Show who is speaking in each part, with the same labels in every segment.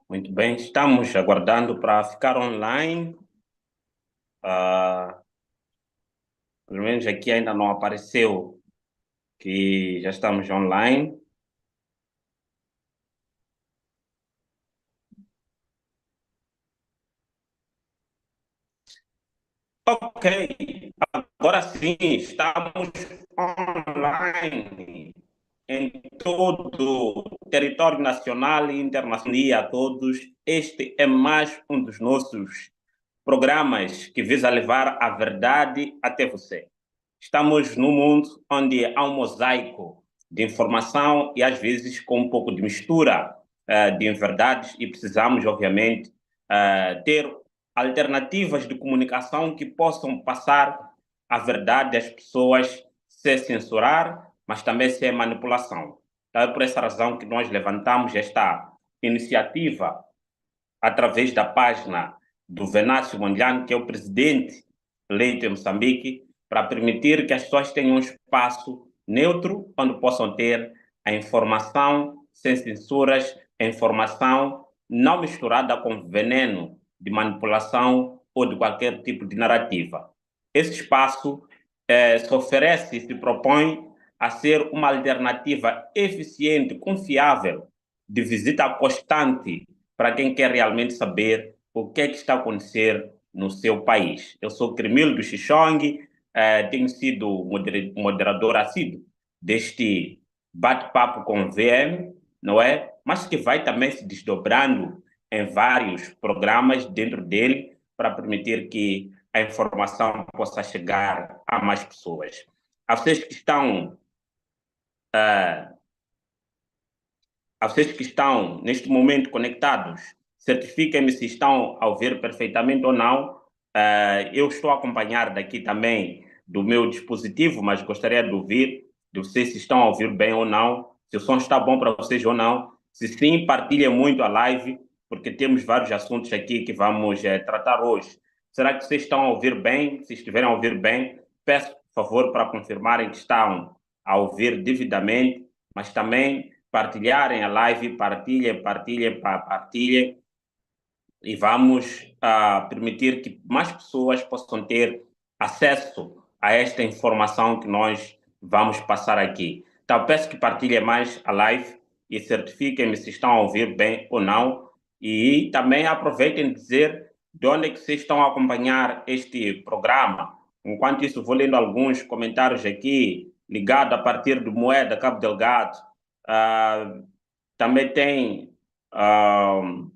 Speaker 1: Muito bem, estamos aguardando para ficar online. Ah, Pelo menos aqui ainda não apareceu que já estamos online. Ok, agora sim, estamos online em todo o território nacional e internacional. E a todos, este é mais um dos nossos programas que visa levar a verdade até você. Estamos num mundo onde há um mosaico de informação e às vezes com um pouco de mistura de verdades e precisamos, obviamente, ter alternativas de comunicação que possam passar a verdade às pessoas sem censurar, mas também sem manipulação. Então é por essa razão que nós levantamos esta iniciativa através da página do Venâncio Mondlane, que é o presidente eleito em Moçambique, para permitir que as pessoas tenham um espaço neutro, onde possam ter a informação sem censuras, a informação não misturada com veneno de manipulação ou de qualquer tipo de narrativa. Esse espaço se oferece e se propõe a ser uma alternativa eficiente, confiável, de visita constante para quem quer realmente saber o que é que está a acontecer no seu país. Eu sou Cremildo Xixong, tenho sido moderador assíduo deste bate-papo com o VM, não é? Mas que vai também se desdobrando em vários programas dentro dele para permitir que a informação possa chegar a mais pessoas. A vocês que estão a vocês que estão neste momento conectados, certifiquem-me se estão a ouvir perfeitamente ou não. Eu estou a acompanhar daqui também do meu dispositivo, mas gostaria de ouvir de vocês se estão a ouvir bem ou não, se o som está bom para vocês ou não. Se sim, partilhem muito a live, porque temos vários assuntos aqui que vamos tratar hoje. Será que vocês estão a ouvir bem? Se estiverem a ouvir bem, peço, por favor, para confirmarem que estão a ouvir devidamente, mas também partilharem a live, partilhem, e vamos permitir que mais pessoas possam ter acesso a esta informação que nós vamos passar aqui. Então, peço que partilhem mais a live e certifiquem-me se estão a ouvir bem ou não. E também aproveitem de dizer de onde é que vocês estão a acompanhar este programa. Enquanto isso, vou lendo alguns comentários aqui, ligado a partir do Moeda, Cabo Delgado. Uh, Também tem uh,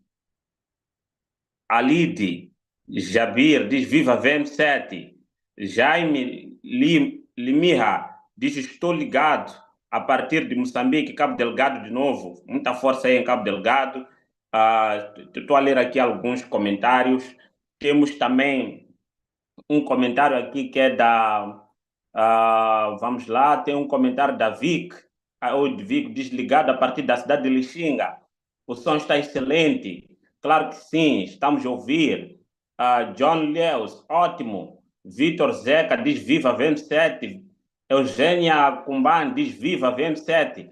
Speaker 1: Alide Jabir, diz Viva VM7. Jaime Limirra diz estou ligado a partir de Moçambique, Cabo Delgado de novo. Muita força aí em Cabo Delgado. Estou a ler aqui alguns comentários. Temos também um comentário aqui que é da. Vamos lá, tem um comentário da Vic, ou de Vic, desligado a partir da cidade de Lixinga. O som está excelente. Claro que sim, estamos a ouvir. John Leos, ótimo. Vitor Zeca diz Viva VM7. Eugênia Kumban diz Viva VM7.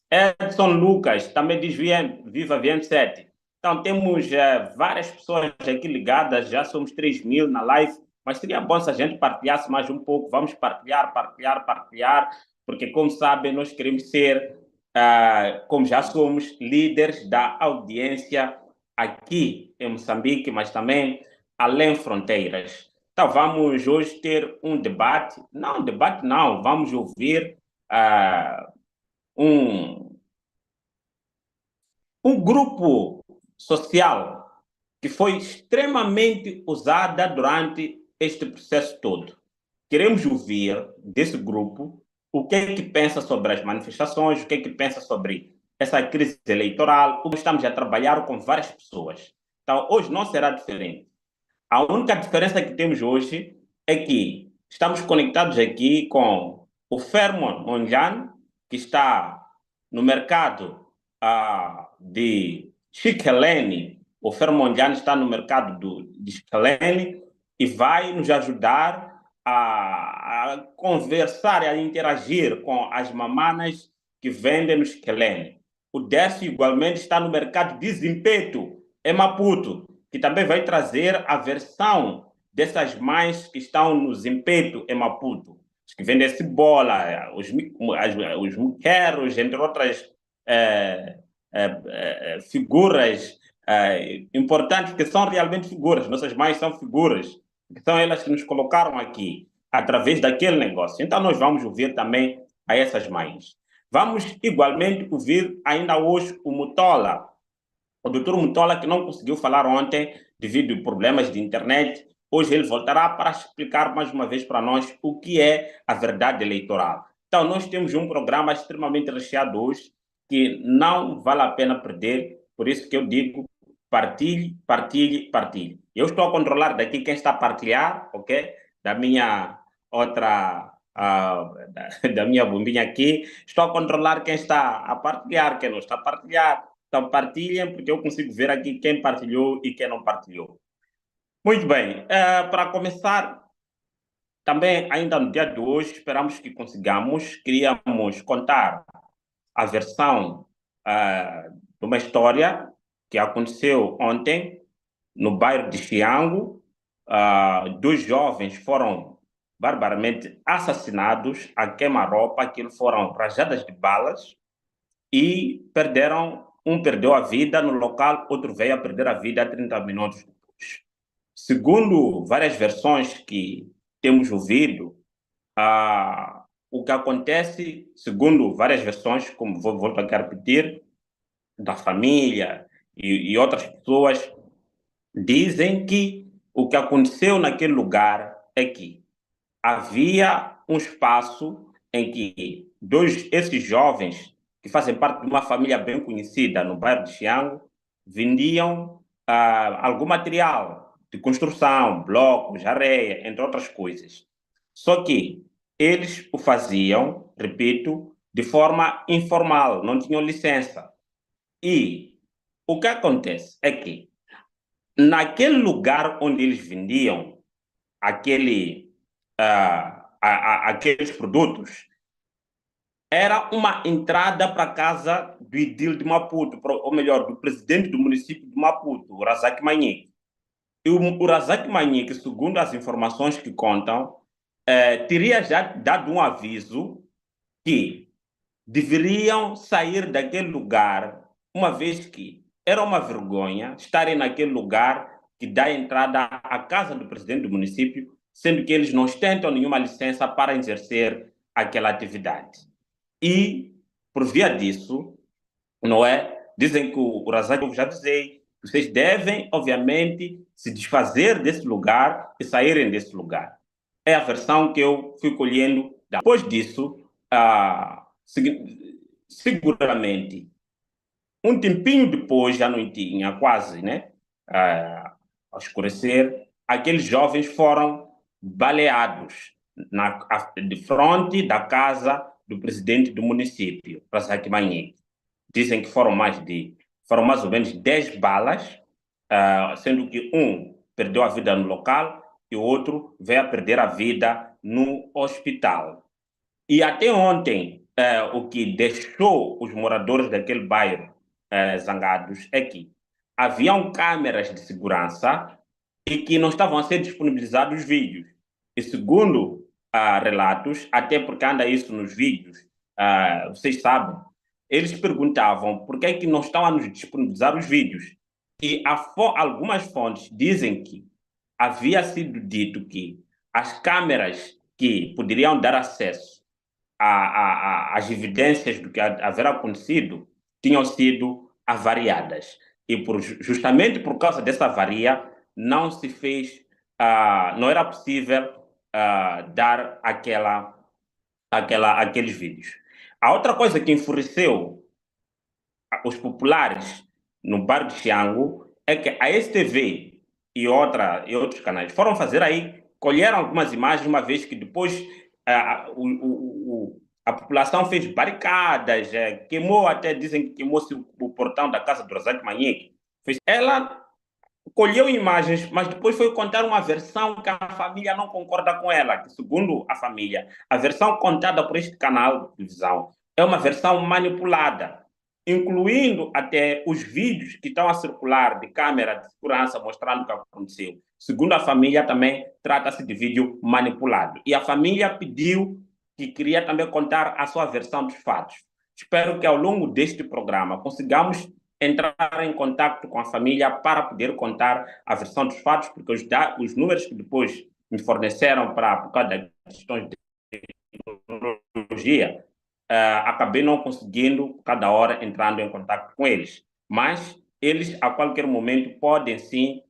Speaker 1: Edson Lucas também diz Viva VM7. Então, temos várias pessoas aqui ligadas, já somos 3.000 na live, mas seria bom se a gente partilhasse mais um pouco. Vamos partilhar, porque, como sabem, nós queremos ser, como já somos, líderes da audiência aqui em Moçambique, mas também além fronteiras. Então, vamos hoje ter um debate. Não, debate não, vamos ouvir um, um grupo social que foi extremamente usada durante este processo todo. Queremos ouvir desse grupo o que é que pensa sobre as manifestações, o que é que pensa sobre essa crise eleitoral, como estamos a trabalhar com várias pessoas. Então, hoje não será diferente. A única diferença que temos hoje é que estamos conectados aqui com o Fermon Mondlane, que está no mercado de Chiquelene. O Fermon Mondlane está no mercado de Chiquelene e vai nos ajudar a conversar, a interagir com as mamanas que vendem no Chiquelene. O Décio igualmente está no mercado de Zimpeto, em Maputo, que também vai trazer a versão dessas mães que estão no Zimpeto em Maputo, os que vendem cebola, os muqueros, entre outras eh, figuras importantes, que são realmente figuras. Nossas mães são figuras, que são elas que nos colocaram aqui, através daquele negócio. Então, nós vamos ouvir também a essas mães. Vamos igualmente ouvir ainda hoje o Mutola, o doutor Mutola, que não conseguiu falar ontem devido a problemas de internet. Hoje ele voltará para explicar mais uma vez para nós o que é a verdade eleitoral. Então, nós temos um programa extremamente recheado hoje que não vale a pena perder, por isso que eu digo partilhe, partilhe, partilhe. Eu estou a controlar daqui quem está a partilhar, ok? Da minha outra, da minha bombinha aqui, estou a controlar quem está a partilhar, quem não está a partilhar. Então partilhem, porque eu consigo ver aqui quem partilhou e quem não partilhou. Muito bem, para começar, também ainda no dia de hoje, esperamos que consigamos, queríamos contar a versão de uma história que aconteceu ontem no bairro de Xiango. Dois jovens foram barbaramente assassinados a queima-roupa, aquilo foram rajadas de balas e perderam, um perdeu a vida no local, outro veio a perder a vida 30 minutos depois. Segundo várias versões que temos ouvido, o que acontece, segundo várias versões, como volto aqui a repetir, da família e outras pessoas, dizem que o que aconteceu naquele lugar é que havia um espaço em que esses jovens, que fazem parte de uma família bem conhecida no bairro de Xiango, vendiam algum material de construção, blocos, areia, entre outras coisas. Só que eles o faziam, repito, de forma informal, não tinham licença. E o que acontece é que, naquele lugar onde eles vendiam aqueles produtos, era uma entrada para a casa do Idil de Maputo, ou melhor, do presidente do município de Maputo, o Razak Manhique. E o Razak Manhique, segundo as informações que contam, teria já dado um aviso que deveriam sair daquele lugar, uma vez que era uma vergonha estarem naquele lugar que dá entrada à casa do presidente do município, sendo que eles não ostentam nenhuma licença para exercer aquela atividade. E, por via disso, não é? Dizem que o Razak, eu já avisei, vocês devem, obviamente, se desfazer desse lugar e saírem desse lugar. É a versão que eu fui colhendo. Depois disso, seguramente, um tempinho depois, já não tinha quase, né? Ao escurecer, aqueles jovens foram baleados de frente da casa do presidente do município, Razak Manhique. Dizem que foram mais ou menos 10 balas, sendo que um perdeu a vida no local e o outro veio a perder a vida no hospital. E até ontem, o que deixou os moradores daquele bairro zangados é que haviam câmeras de segurança e que não estavam a ser disponibilizados vídeos. E segundo relatos, até porque anda isso nos vídeos, vocês sabem, eles perguntavam por que é que não estão a nos disponibilizar os vídeos. E algumas fontes dizem que havia sido dito que as câmeras que poderiam dar acesso às evidências do que haverá acontecido tinham sido avariadas. E justamente por causa dessa avaria, não se fez, não era possível dar aqueles vídeos. A outra coisa que enfureceu os populares no bairro de Xiango é que a STV e outros canais foram fazer aí, colheram algumas imagens, uma vez que depois a população fez barricadas, queimou, até dizem que queimou-se o portão da casa do Razak Manhique. Ela colheu imagens, mas depois foi contar uma versão que a família não concorda com ela, que segundo a família, a versão contada por este canal de televisão é uma versão manipulada. incluindo até os vídeos que estão a circular de câmera de segurança mostrando o que aconteceu. Segundo a família, também trata-se de vídeo manipulado. E a família pediu que queria também contar a sua versão dos fatos. Espero que ao longo deste programa consigamos entrar em contato com a família para poder contar a versão dos fatos, porque os números que depois me forneceram por causa das questões de tecnologia, acabei não conseguindo, cada hora, entrando em contato com eles. Mas eles, a qualquer momento, podem sim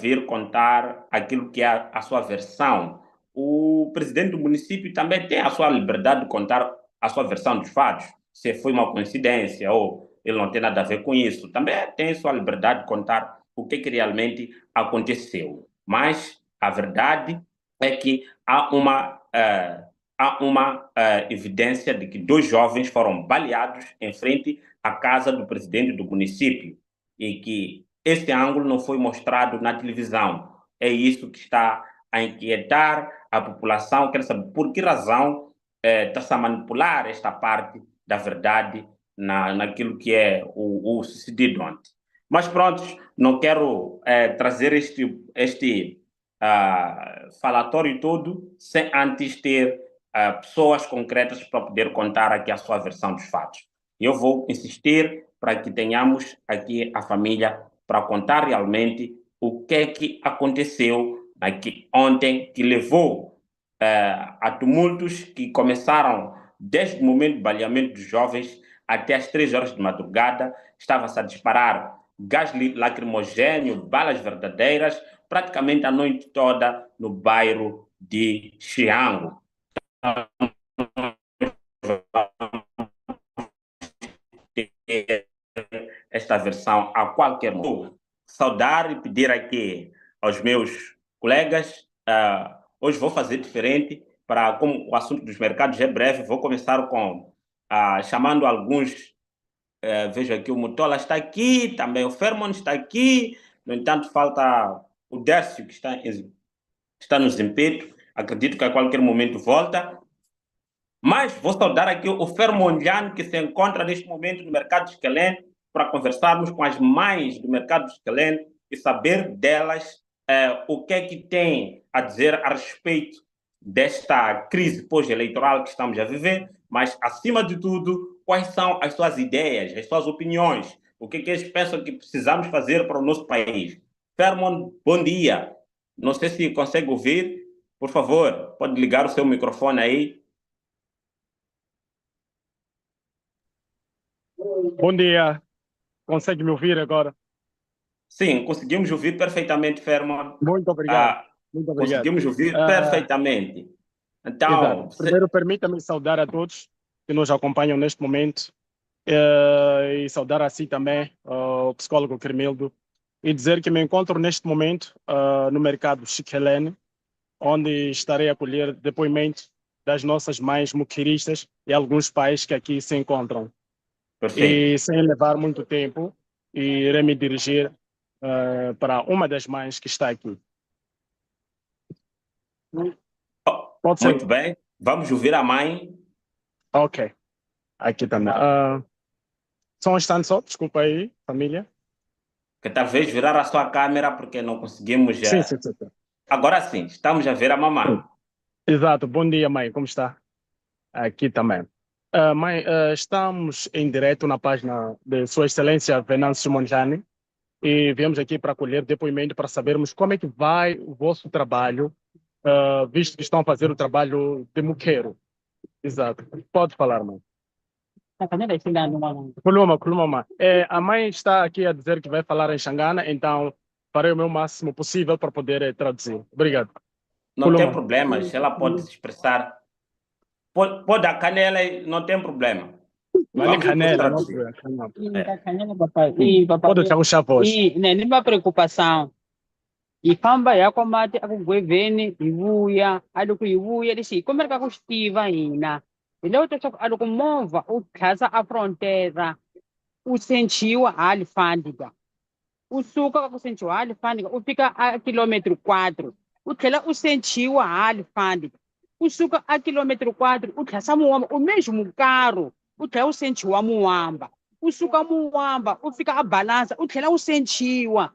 Speaker 1: vir contar aquilo que é a sua versão. O presidente do município também tem a sua liberdade de contar a sua versão dos fatos, se foi uma coincidência ou ele não tem nada a ver com isso. Também tem a sua liberdade de contar o que realmente aconteceu. Mas a verdade é que há uma evidência de que 2 jovens foram baleados em frente à casa do presidente do município e que este ângulo não foi mostrado na televisão. É isso que está a inquietar a população. Quer saber por que razão está-se a manipular esta parte da verdade naquilo que é o sucedido ontem. Mas pronto, não quero trazer este falatório todo sem antes ter pessoas concretas para poder contar aqui a sua versão dos fatos. Eu vou insistir para que tenhamos aqui a família para contar realmente o que é que aconteceu aqui ontem, que levou a tumultos que começaram desde o momento do baleamento dos jovens até as 3 horas de madrugada. Estava-se a disparar gás lacrimogêneo, balas verdadeiras, praticamente a noite toda no bairro de Xiango. Esta versão a qualquer momento. Saudar e pedir aqui aos meus colegas, hoje vou fazer diferente, como o assunto dos mercados é breve, vou começar chamando alguns. Vejo aqui o Mutola está aqui, também o Fermon está aqui, no entanto falta o Décio, que está no Zimpeto, acredito que a qualquer momento volta. Mas vou saudar aqui o Fermondiano, que se encontra neste momento no mercado de Esquelene, para conversarmos com as mães do mercado de Esquelene e saber delas o que é que tem a dizer a respeito desta crise pós-eleitoral que estamos a viver, mas, acima de tudo, quais são as suas ideias, as suas opiniões, o que é que eles pensam que precisamos fazer para o nosso país. Fermon, bom dia. Não sei se consegue ouvir. Por favor, pode ligar o seu microfone aí.
Speaker 2: Bom dia, consegue me ouvir agora?
Speaker 1: Sim, conseguimos ouvir perfeitamente, Fermon.
Speaker 2: Muito obrigado, muito obrigado.
Speaker 1: Conseguimos ouvir perfeitamente.
Speaker 2: Exato.
Speaker 1: Então,
Speaker 2: Primeiro, permita-me saudar a todos que nos acompanham neste momento e saudar assim também o psicólogo Cremildo e dizer que me encontro neste momento no mercado Chiquelene, onde estarei a colher depoimentos das nossas mães muquiristas e alguns pais que aqui se encontram.
Speaker 1: perfeito.
Speaker 2: E sem levar muito tempo, irei me dirigir para uma das mães que está aqui. Pode ser?
Speaker 1: Muito bem. Vamos ouvir a mãe.
Speaker 2: Ok. Aqui também. Só um instante só, desculpa aí, família.
Speaker 1: Que talvez virar a sua câmera porque não conseguimos.
Speaker 2: Sim, sim, sim.
Speaker 1: Agora sim, estamos a ver a mamãe.
Speaker 2: Exato. Bom dia, mãe. Como está? Aqui também. Mãe, estamos em direto na página de Sua Excelência Venâncio Mondlane e viemos aqui para colher depoimento para sabermos como é que vai o vosso trabalho, visto que estão a fazer o trabalho de muqueiro. Exato. Pode falar, mãe. Kuluma, mãe. A mãe está aqui a dizer que vai falar em Xangana, então farei o meu máximo possível para poder traduzir. Obrigado.
Speaker 1: Não tem problema, se ela pode se expressar. Pode dar canela, não tem problema.
Speaker 2: Vamos canela, não
Speaker 3: Canela, papai. E papai.
Speaker 2: Pode deixar o chá voz.
Speaker 3: E nenhuma preocupação. E famba yako mate akugweveni ivuya aliku ivuya lexi kombelaka ku xi tiva hina hi loko leswaku a loko movha u khasa a frontera u sechiwa hali fandika u suka ka ku sechiwa hali fandika u fika a kilometri 4 u tlhela u sechiwa hali fandika u suka a kilometri 4 u tlhasa muwamba u meswi mukaro u tlhela u sechiwa muwamba usuka Muamba, ufika a balansa, u tlhela u senchiwa.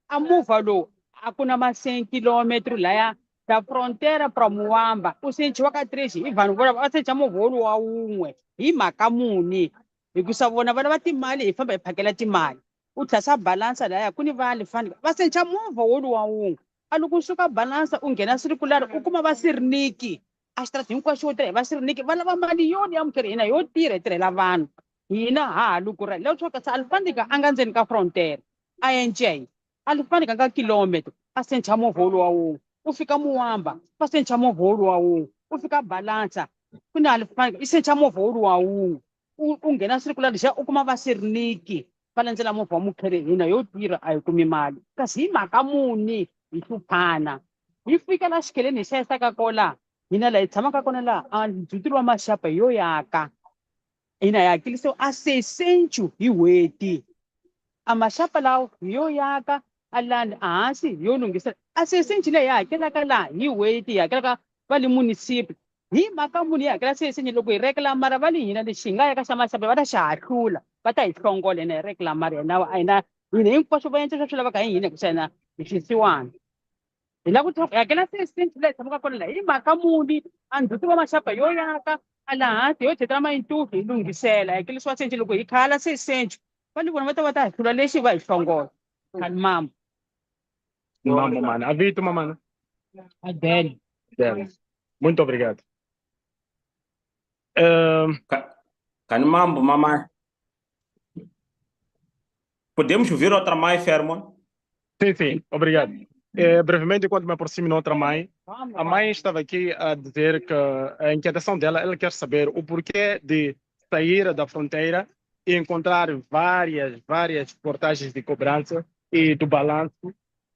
Speaker 3: A movha lowu a ku na ma 100 kilometri laya da frontera para Muamba, u senchiwa ka Trish hi vanhu vona va sencha movha wa wun'we hi mhaka muni hikusa vona vana va timali hi famba hi phakela timali u tlhasa balansa laya ku ni vale fani va sencha movha wa wun'we a loko u suka balansa u nghena circular u kuma va siriniki a xitarata hinkwaxo wo tirha hi va siriniki va lava mali yo ya mutirhi hina yo tirha hi tirhela vanhu hina ha loko ra leswo ka sa alifandika a nga ndzeni ka frontera a enceyi alifandika ka kilometri a sencha movha wa wun'we u fika Muamba va sencha movha wa wun'we u fika balansa ku ni alifandika i sencha movha wa wun'we u nghena circular lexiya u kuma va siriniki va landzela movha wa mukheri hina yo tirha a hi kumi mali kasi hi mhaka muni hi hluphana hi fika la xikeleni hi xayisaka kola hina laha hi tshamaka kona laha a ndzutiri wa maxapa hi yo yaka hina hi hakelisiwa a 600 hi n'hweti a maxapa lawa hi yo yaka a lani a hansi hi yo lunghisela a 600 leyi hi hakelaka laha hi n'hweti hi hakelaka va le municipi hi mhaka muni hi hakela 600 loko hi reklamara va le hina lexi hi nga ya ka xa maxapa va ta xi hahlula va ta hi hlongola hina hi reklamara hina a hina hina hinkwaswo va endla swa swi lavaka hi hina hikusa hina hi xisiwana hi lava ku hi hakela 600 leyi tshamaka kona laha hi mhaka muni a ndzhuti va maxapa yo yaka a laha hansi yo thetela mayintufi hi lunghisela hi hakelisiwa senci loko hi khala 600 va ni vona va ta hi hlula lexi va hi hlongola khani mama
Speaker 2: Mambo, mano. A vítima, mano.
Speaker 3: Adele.
Speaker 2: Muito obrigado.
Speaker 1: Canimambo, mamãe. Podemos ouvir outra mãe, Fermon?
Speaker 2: Sim, obrigado. Brevemente, enquanto me aproximo de outra mãe, a mãe estava aqui a dizer que a inquietação dela, ela quer saber o porquê de sair da fronteira e encontrar várias portagens de cobrança e do balanço.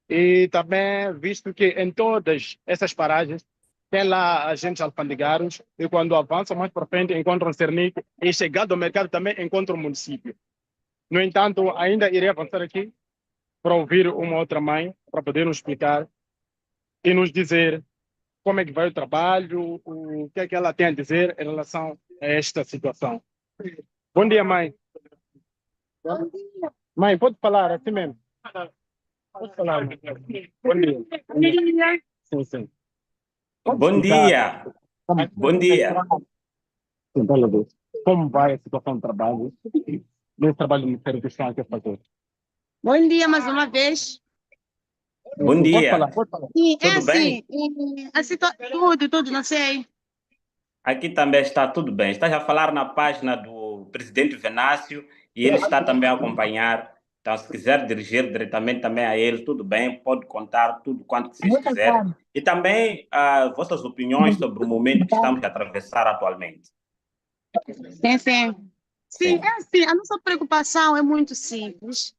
Speaker 2: E também, visto que em todas essas paragens, tem lá agentes alfandegários e quando avançam mais para frente encontram Cernic e chegando ao mercado também encontram o município. No entanto, ainda irei avançar aqui para ouvir uma outra mãe, para poder nos explicar e nos dizer como é que vai o trabalho, o que é que ela tem a dizer em relação a esta situação. Bom dia, mãe.
Speaker 4: Bom dia.
Speaker 2: Mãe, pode falar assim mesmo? Pode falar. Bom dia.
Speaker 4: Bom dia.
Speaker 2: Sim.
Speaker 1: Bom dia. Bom dia.
Speaker 2: Como vai a situação do trabalho? Nesse trabalho do Ministério que estão aqui a fazer?
Speaker 4: Bom dia mais uma vez.
Speaker 1: Bom dia.
Speaker 2: Pode falar.
Speaker 4: Sim, é
Speaker 1: Tudo bem?
Speaker 4: assim, tudo, não sei.
Speaker 1: Aqui também está tudo bem. Estás a falar na página do presidente Venácio e ele está também a acompanhar. Então, se quiser dirigir diretamente também a ele, tudo bem, pode contar tudo quanto vocês quiserem. E também as vossas opiniões sobre o momento que estamos a atravessar atualmente.
Speaker 4: Sim, é assim, a nossa preocupação é muito simples.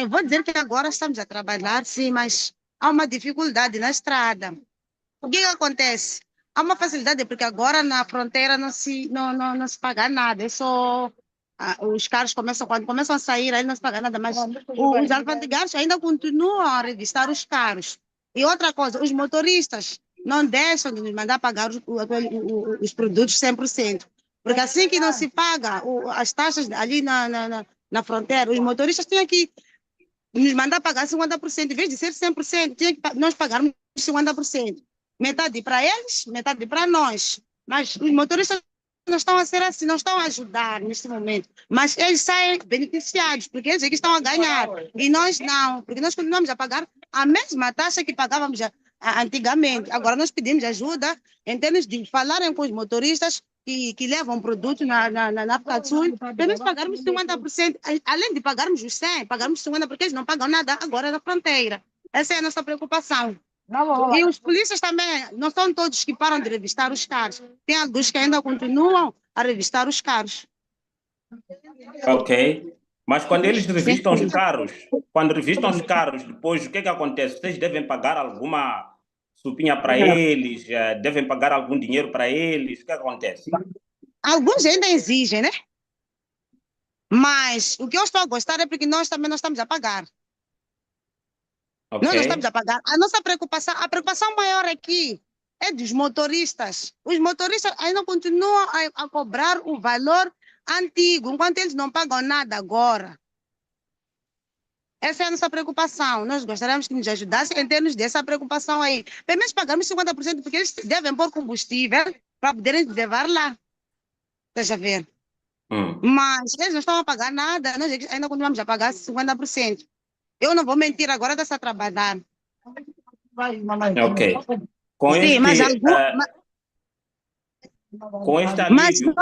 Speaker 4: Vou dizer que agora estamos a trabalhar, sim, mas há uma dificuldade na estrada. O que acontece? Há uma facilidade, porque agora na fronteira não se paga nada, é só... os carros quando começam a sair, aí não se paga nada, mas os alfandegários ainda continuam a revistar os carros. E outra coisa, os motoristas não deixam de nos mandar pagar os produtos 100%. Porque assim que não se paga as taxas ali na fronteira, os motoristas têm que nos mandar pagar 50%, em vez de ser 100%, tinha que nós pagarmos 50%. Metade para eles, metade para nós. Mas os motoristas não estão a ser assim, não estão a ajudar neste momento. Mas eles saem beneficiados, porque eles é que estão a ganhar. E nós não, porque nós continuamos a pagar a mesma taxa que pagávamos antigamente. Agora nós pedimos ajuda em termos de falarem com os motoristas que levam produto na África do Sul, para nós pagarmos 50%, além de pagarmos os 100%, pagarmos 50%, porque eles não pagam nada agora na fronteira. Essa é a nossa preocupação. E os polícias também, não são todos que param de revistar os carros. Tem alguns que ainda continuam a revistar os carros.
Speaker 1: Ok. Mas quando eles revistam os carros, depois o que acontece? Vocês devem pagar alguma supinha para eles? Devem pagar algum dinheiro para eles? O que acontece?
Speaker 4: Alguns ainda exigem, né? Mas o que eu estou a gostar é porque nós também não estamos a pagar.
Speaker 1: Okay.
Speaker 4: Nós não estamos a pagar. A preocupação maior aqui é dos motoristas. Os motoristas ainda continuam a cobrar o valor antigo, enquanto eles não pagam nada agora. Essa é a nossa preocupação. Nós gostaríamos que nos ajudassem em termos dessa preocupação aí. Pelo menos pagamos 50%, porque eles devem pôr combustível para poderem levar lá. Deixa eu ver. Mas eles não estão a pagar nada, nós ainda continuamos a pagar 50%. Eu não vou mentir, agora está a trabalhar.
Speaker 1: Ok. Com
Speaker 4: Sim, mas
Speaker 1: com este
Speaker 4: mas
Speaker 1: alívio...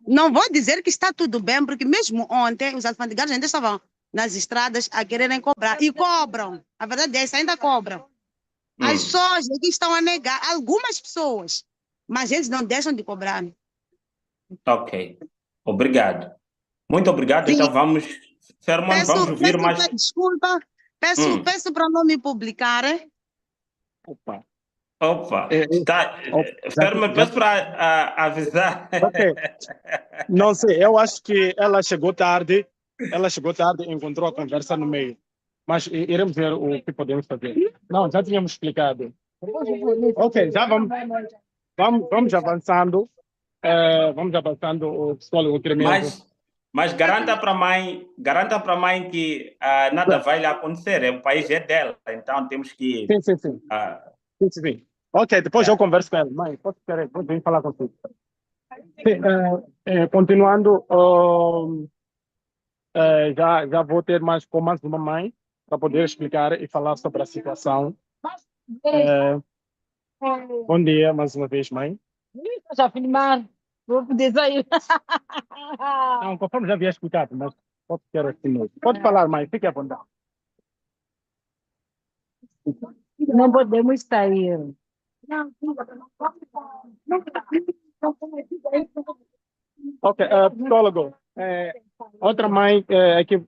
Speaker 4: não vou dizer que está tudo bem, porque mesmo ontem os alfandegários ainda estavam nas estradas a quererem cobrar. E cobram. A verdade é essa, ainda cobram. As pessoas aqui estão a negar, algumas pessoas, mas eles não deixam de cobrar.
Speaker 1: Ok. Obrigado. Muito obrigado.
Speaker 4: Sim.
Speaker 1: Então vamos... Ferman, vamos ouvir mais...
Speaker 4: Desculpa, peço para não me publicarem.
Speaker 2: Opa.
Speaker 1: Está... Ferman, peço para avisar.
Speaker 2: Ok. Não sei, eu acho que ela chegou tarde e encontrou a conversa no meio. Mas iremos ver o que podemos fazer. Não, já tínhamos explicado. Ok, já vamos avançando. Vamos avançando, o psicólogo tremendo.
Speaker 1: Mas garanta para a mãe que nada vai lhe acontecer. O país é dela, então temos que...
Speaker 2: Sim. Ok, depois eu converso com ela. Mãe, posso vir falar contigo. Continuando, já vou ter mais uma mãe para poder explicar e falar sobre a situação. Bom dia, mais uma vez, mãe.
Speaker 3: Já filmar, vou poder sair.
Speaker 2: Não, conforme já havia explicado, mas pode ter assim mesmo. Pode falar, mãe, fique à vontade.
Speaker 3: Não podemos sair.
Speaker 2: Ok, psicólogo. Outra mãe,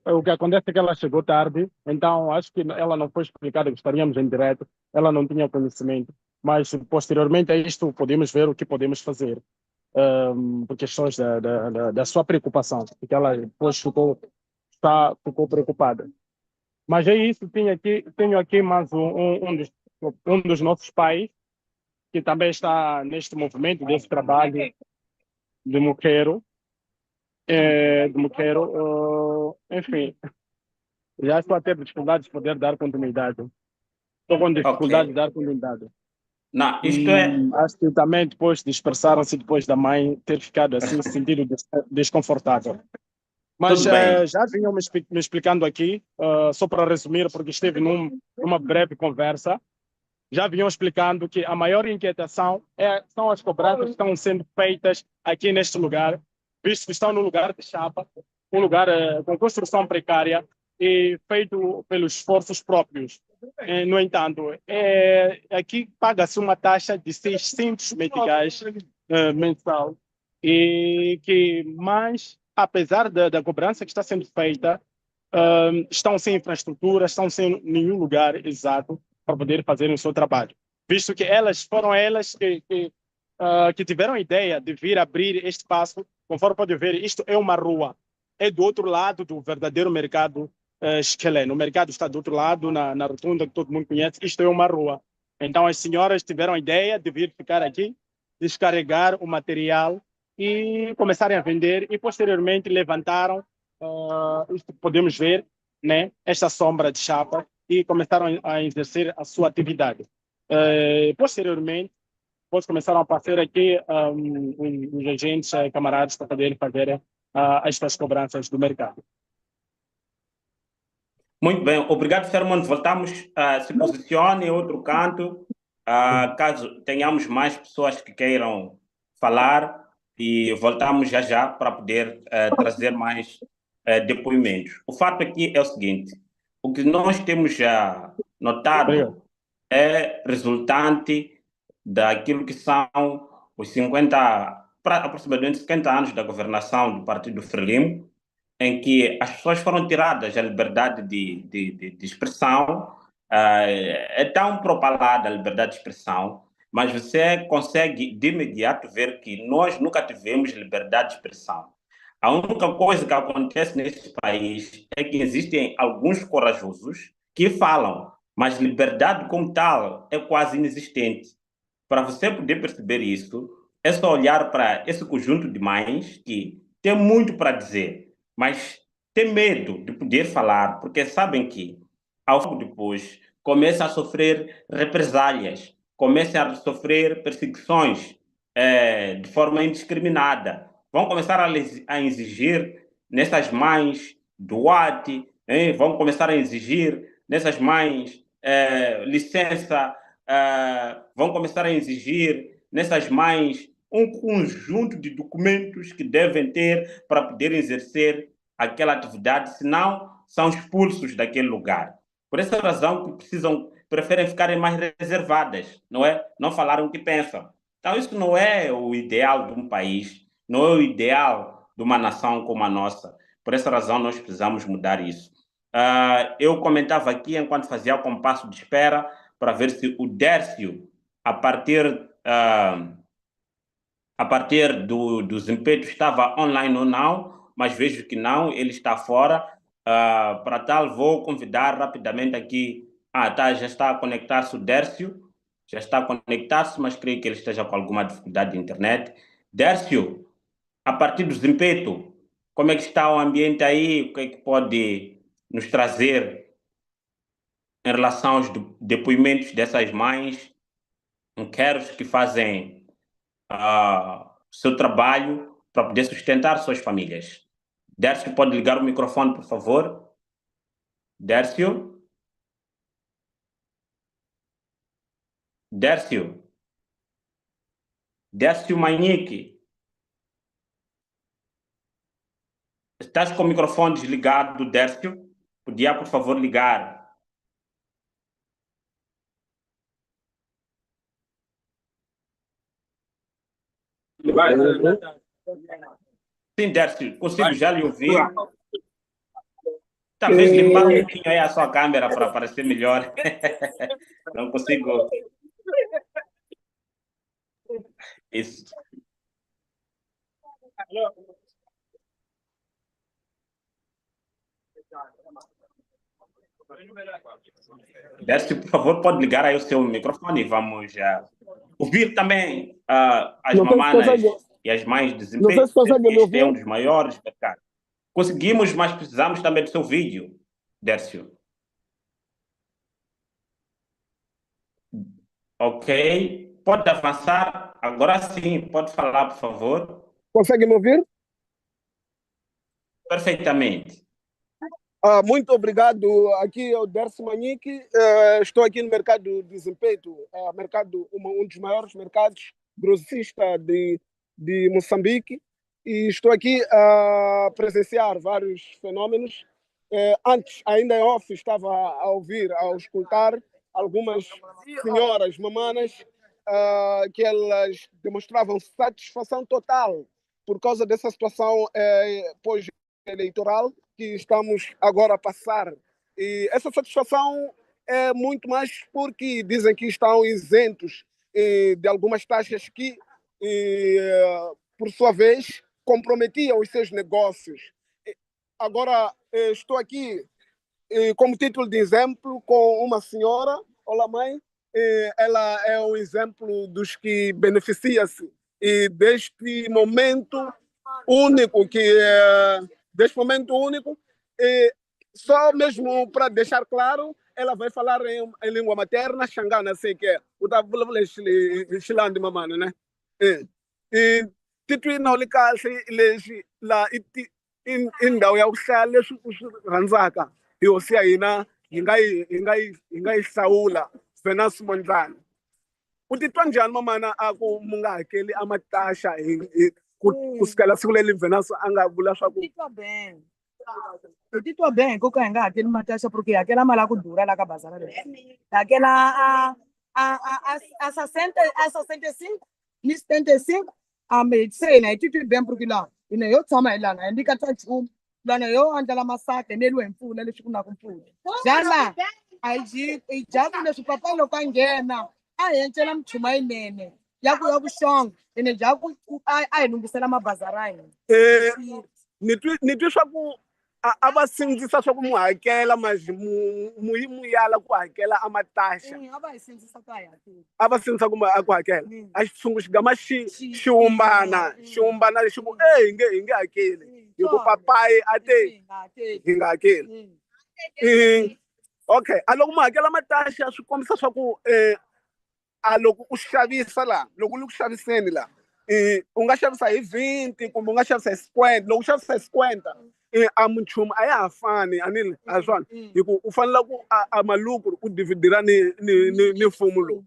Speaker 2: o que acontece é que ela chegou tarde, então acho que ela não foi explicada, que estaríamos em direto, ela não tinha conhecimento, mas posteriormente a isto podemos ver o que podemos fazer, por questões da sua preocupação, porque ela depois ficou preocupada. Mas é isso, tenho aqui mais um dos nossos pais, que também está neste movimento, desse trabalho de Moqueiro. Enfim, já estou a ter dificuldade de poder dar continuidade. Estou com dificuldade de dar continuidade.
Speaker 1: Não, isto é...
Speaker 2: Acho que também depois dispersaram-se depois da mãe ter ficado assim, sentido desconfortável. Mas já vinham me explicando aqui, só para resumir, porque esteve numa breve conversa, já vinham explicando que a maior inquietação são as cobranças que estão sendo feitas aqui neste lugar, visto que estão no lugar de chapa, um lugar com construção precária e feito pelos esforços próprios. No entanto, aqui paga-se uma taxa de 600 meticais mensal, mas, apesar da cobrança que está sendo feita, estão sem infraestrutura, estão sem nenhum lugar exato para poder fazer o seu trabalho. Visto que foram elas que tiveram a ideia de vir abrir este espaço. Conforme pode ver, isto é uma rua. É do outro lado do verdadeiro mercado esqueleno. O mercado está do outro lado, na rotunda que todo mundo conhece. Isto é uma rua. Então, as senhoras tiveram a ideia de vir ficar aqui, descarregar o material e começarem a vender. E, posteriormente, levantaram, isto podemos ver, né, esta sombra de chapa, e começaram a exercer a sua atividade. Posteriormente, depois começaram a aparecer aqui os agentes, camaradas, para poderem fazer estas cobranças do mercado.
Speaker 1: Muito bem, obrigado, Ferman. Voltamos, se posicione em outro canto, caso tenhamos mais pessoas que queiram falar, e voltamos já para poder trazer mais depoimentos. O fato aqui é o seguinte: o que nós temos já notado é resultante daquilo que são os 50, aproximadamente 50 anos da governação do Partido Frelimo, em que as pessoas foram tiradas a liberdade de expressão. É tão propalada a liberdade de expressão, mas você consegue de imediato ver que nós nunca tivemos liberdade de expressão. A única coisa que acontece neste país é que existem alguns corajosos que falam, mas liberdade como tal é quase inexistente. Para você poder perceber isso, é só olhar para esse conjunto de mães que têm muito para dizer, mas têm medo de poder falar, porque sabem que, ao pouco depois, começam a sofrer represálias, começam a sofrer perseguições de forma indiscriminada. Vão começar a exigir nessas mães doate, vão começar a exigir nessas mães licença, vão começar a exigir nessas mães um conjunto de documentos que devem ter para poder exercer aquela atividade, senão são expulsos daquele lugar. Por essa razão que preferem ficarem mais reservadas, não é? Não falarem o que pensam. Então isso não é o ideal de um país, não é o ideal de uma nação como a nossa. Por essa razão nós precisamos mudar isso. Eu comentava aqui, enquanto fazia o compasso de espera, para ver se o Dércio, a partir do Zimpeto, estava online ou não, mas vejo que não, ele está fora. Para tal, vou convidar rapidamente aqui. Já está a conectar-se o Dércio, já está a conectar-se, mas creio que ele esteja com alguma dificuldade de internet. Dércio, a partir do Zimpeto, como é que está o ambiente aí? O que é que pode nos trazer em relação aos depoimentos dessas mães, inquéritos que fazem seu trabalho para poder sustentar suas famílias? Dércio, pode ligar o microfone, por favor? Dércio? Dércio? Dércio Manique? Estás com o microfone desligado, Dércio? Podia, por favor, ligar? Sim, Dércio, consigo já lhe ouvir. Talvez limpar um pouquinho aí a sua câmera para aparecer melhor. Não consigo. Isso. Dércio, por favor, pode ligar aí o seu microfone e vamos ouvir também as mamanas e as mães de desempenho. Este é um dos maiores mercados. Conseguimos, mas precisamos também do seu vídeo, Dércio. Ok. Pode avançar. Agora sim, pode falar, por favor.
Speaker 5: Consegue me ouvir?
Speaker 1: Perfeitamente.
Speaker 5: Muito obrigado. Aqui é o Dércio Manique. Estou aqui no mercado de desempenho, um dos maiores mercados grossista de Moçambique. E estou aqui a presenciar vários fenômenos. Antes, ainda em off, estava a ouvir, a escutar algumas senhoras mamanas que elas demonstravam satisfação total por causa dessa situação pós-eleitoral que estamos agora a passar. E essa satisfação é muito mais porque dizem que estão isentos de algumas taxas que, por sua vez, comprometiam os seus negócios. Agora, estou aqui como título de exemplo com uma senhora. Olá, mãe. Ela é um exemplo dos que beneficia-se deste momento único só mesmo para deixar claro, ela vai falar em língua materna, xangana, assim que é. O da xilande mamana, né? E titui na ulika lexi la indawo ya kuhlala leswi u swi rhandzaka hi hosi ya hina hi nga yi hlawula Venance Mondlane. U titwa njhani mamana a ku mu nga hakeli amatasha kusukela siku leri Venance a nga vula swa ku
Speaker 6: titwa bem ku ka hi nga hakeli matasha porque hi hakela mali ya ku durha la ka bazara leri hi hakela a 65 ni 75 se hina hi titwi bem porque laha hina yo tshama hi lana hi ndi ka ta nchumu lana yo andlala masaka hi neriwe hi mpfula leswi ku na ku mpfula jala a hi jaku leswi papa loko a nghena a hi encela michuma yinene ya ku xonga ene jaku a hi lunghisela mabazara ya hina
Speaker 5: ni twi swa ku abasindzisa swa ku mu hakela mas mu yala ku hakela a mataxa
Speaker 6: a va hi sindzisa ku a hi hakeli.
Speaker 5: a va sindzisa ku hakela a xitshungu xigama xi humbana lexi ku hi nge hakeli hi ku papayi a te hi nga hakeli. Okay, a loko mu hakela mataxa swi kombisa swa ku a loko u xavisa laha loko u le ku xaviseni laha u nga xavisa hi 20 kumbe u nga xavisa hi 50 loko u xavisa hi 50 a minchumu a ya ha fani anile a swona hi ku u fanele ku a maluku u dividira ni mfumo lowu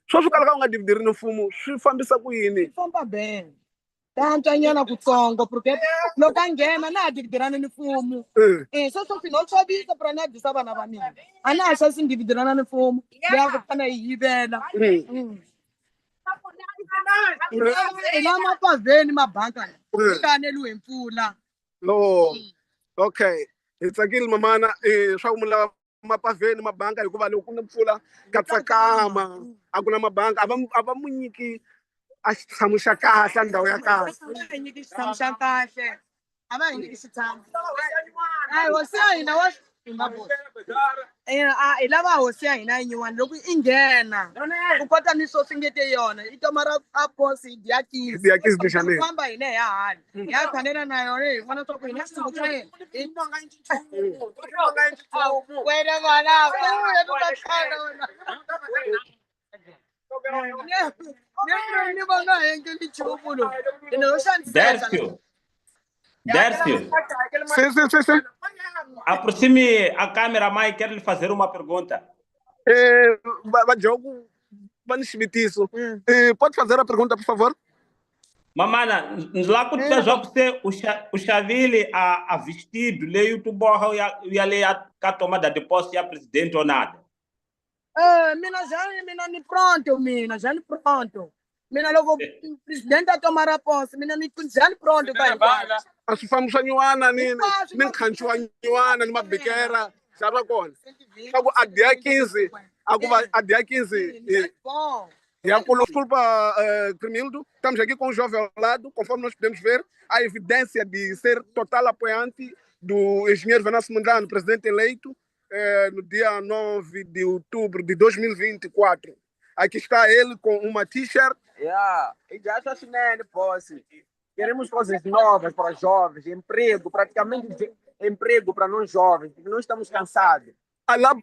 Speaker 5: swo kalaka u nga dividiri ni mfumo swi fambisa ku yini
Speaker 6: famba bene tantswanyana kutsongo porque loko a nghena na ha dividirana ni mfumo sweswo swi no xavisa pura ni ya dyisa vana va mina a na ha xavisi ni dividirana ni mfumo leya ku fana hi yivela hi la mapavheni mabanga kaneliwe hi mpfula.
Speaker 5: Okay, hi tsakile mamana swa ku mu lava mapavheni mabanga hikuva loko ku na mpfula ka tsakama a ku na mabanga a va mu nyiki a xitshamo xa kahle a ndhawu ya kahle
Speaker 6: a hi nyiki xitshamo xa kahle a va hi nyiki xitshamo a hosi ya hina wa hi lava hosi ya hina yin'wana loko i nghena ku kota ni swo singete yona i tomara a posi hi diyakisi
Speaker 5: lexanene
Speaker 6: famba hina hi ya hali hi ya tshanela na yona hi vona swa ku hina xitshamo xa yena wena ni vona hengeli nchumu lowu ene yo xaniseka
Speaker 1: Dércio,
Speaker 5: sim.
Speaker 1: aproxime a câmera mais, quero lhe fazer uma pergunta.
Speaker 5: Diogo, vai xivitiso. Pode fazer a pergunta, por favor?
Speaker 1: Mamana, lá quando você o Chavile a vestido, leio tu borra e a lei a tomada de posse a presidente ou nada.
Speaker 6: Mina ni pronto, já ni pronto. Mina logo presidente a tomar a posse, mina ni já ni pronto vai.
Speaker 5: A swi fambisa nyuwana ni nkhanchi wa nyuwana ni mabikera xava kona swa ku a diyakisi a ku va a diyakisi ya desculpa Cremildo, estamos aqui com o jovem ao lado, conforme nós podemos ver a evidência de ser total apoiante do engenheiro Venâncio Mondlane, presidente eleito no dia 9 de outubro de 2024. Aqui está ele com uma t-shirt.
Speaker 7: E já assinei posse. Queremos coisas novas para os jovens, emprego, praticamente emprego para nós jovens, porque nós estamos cansados.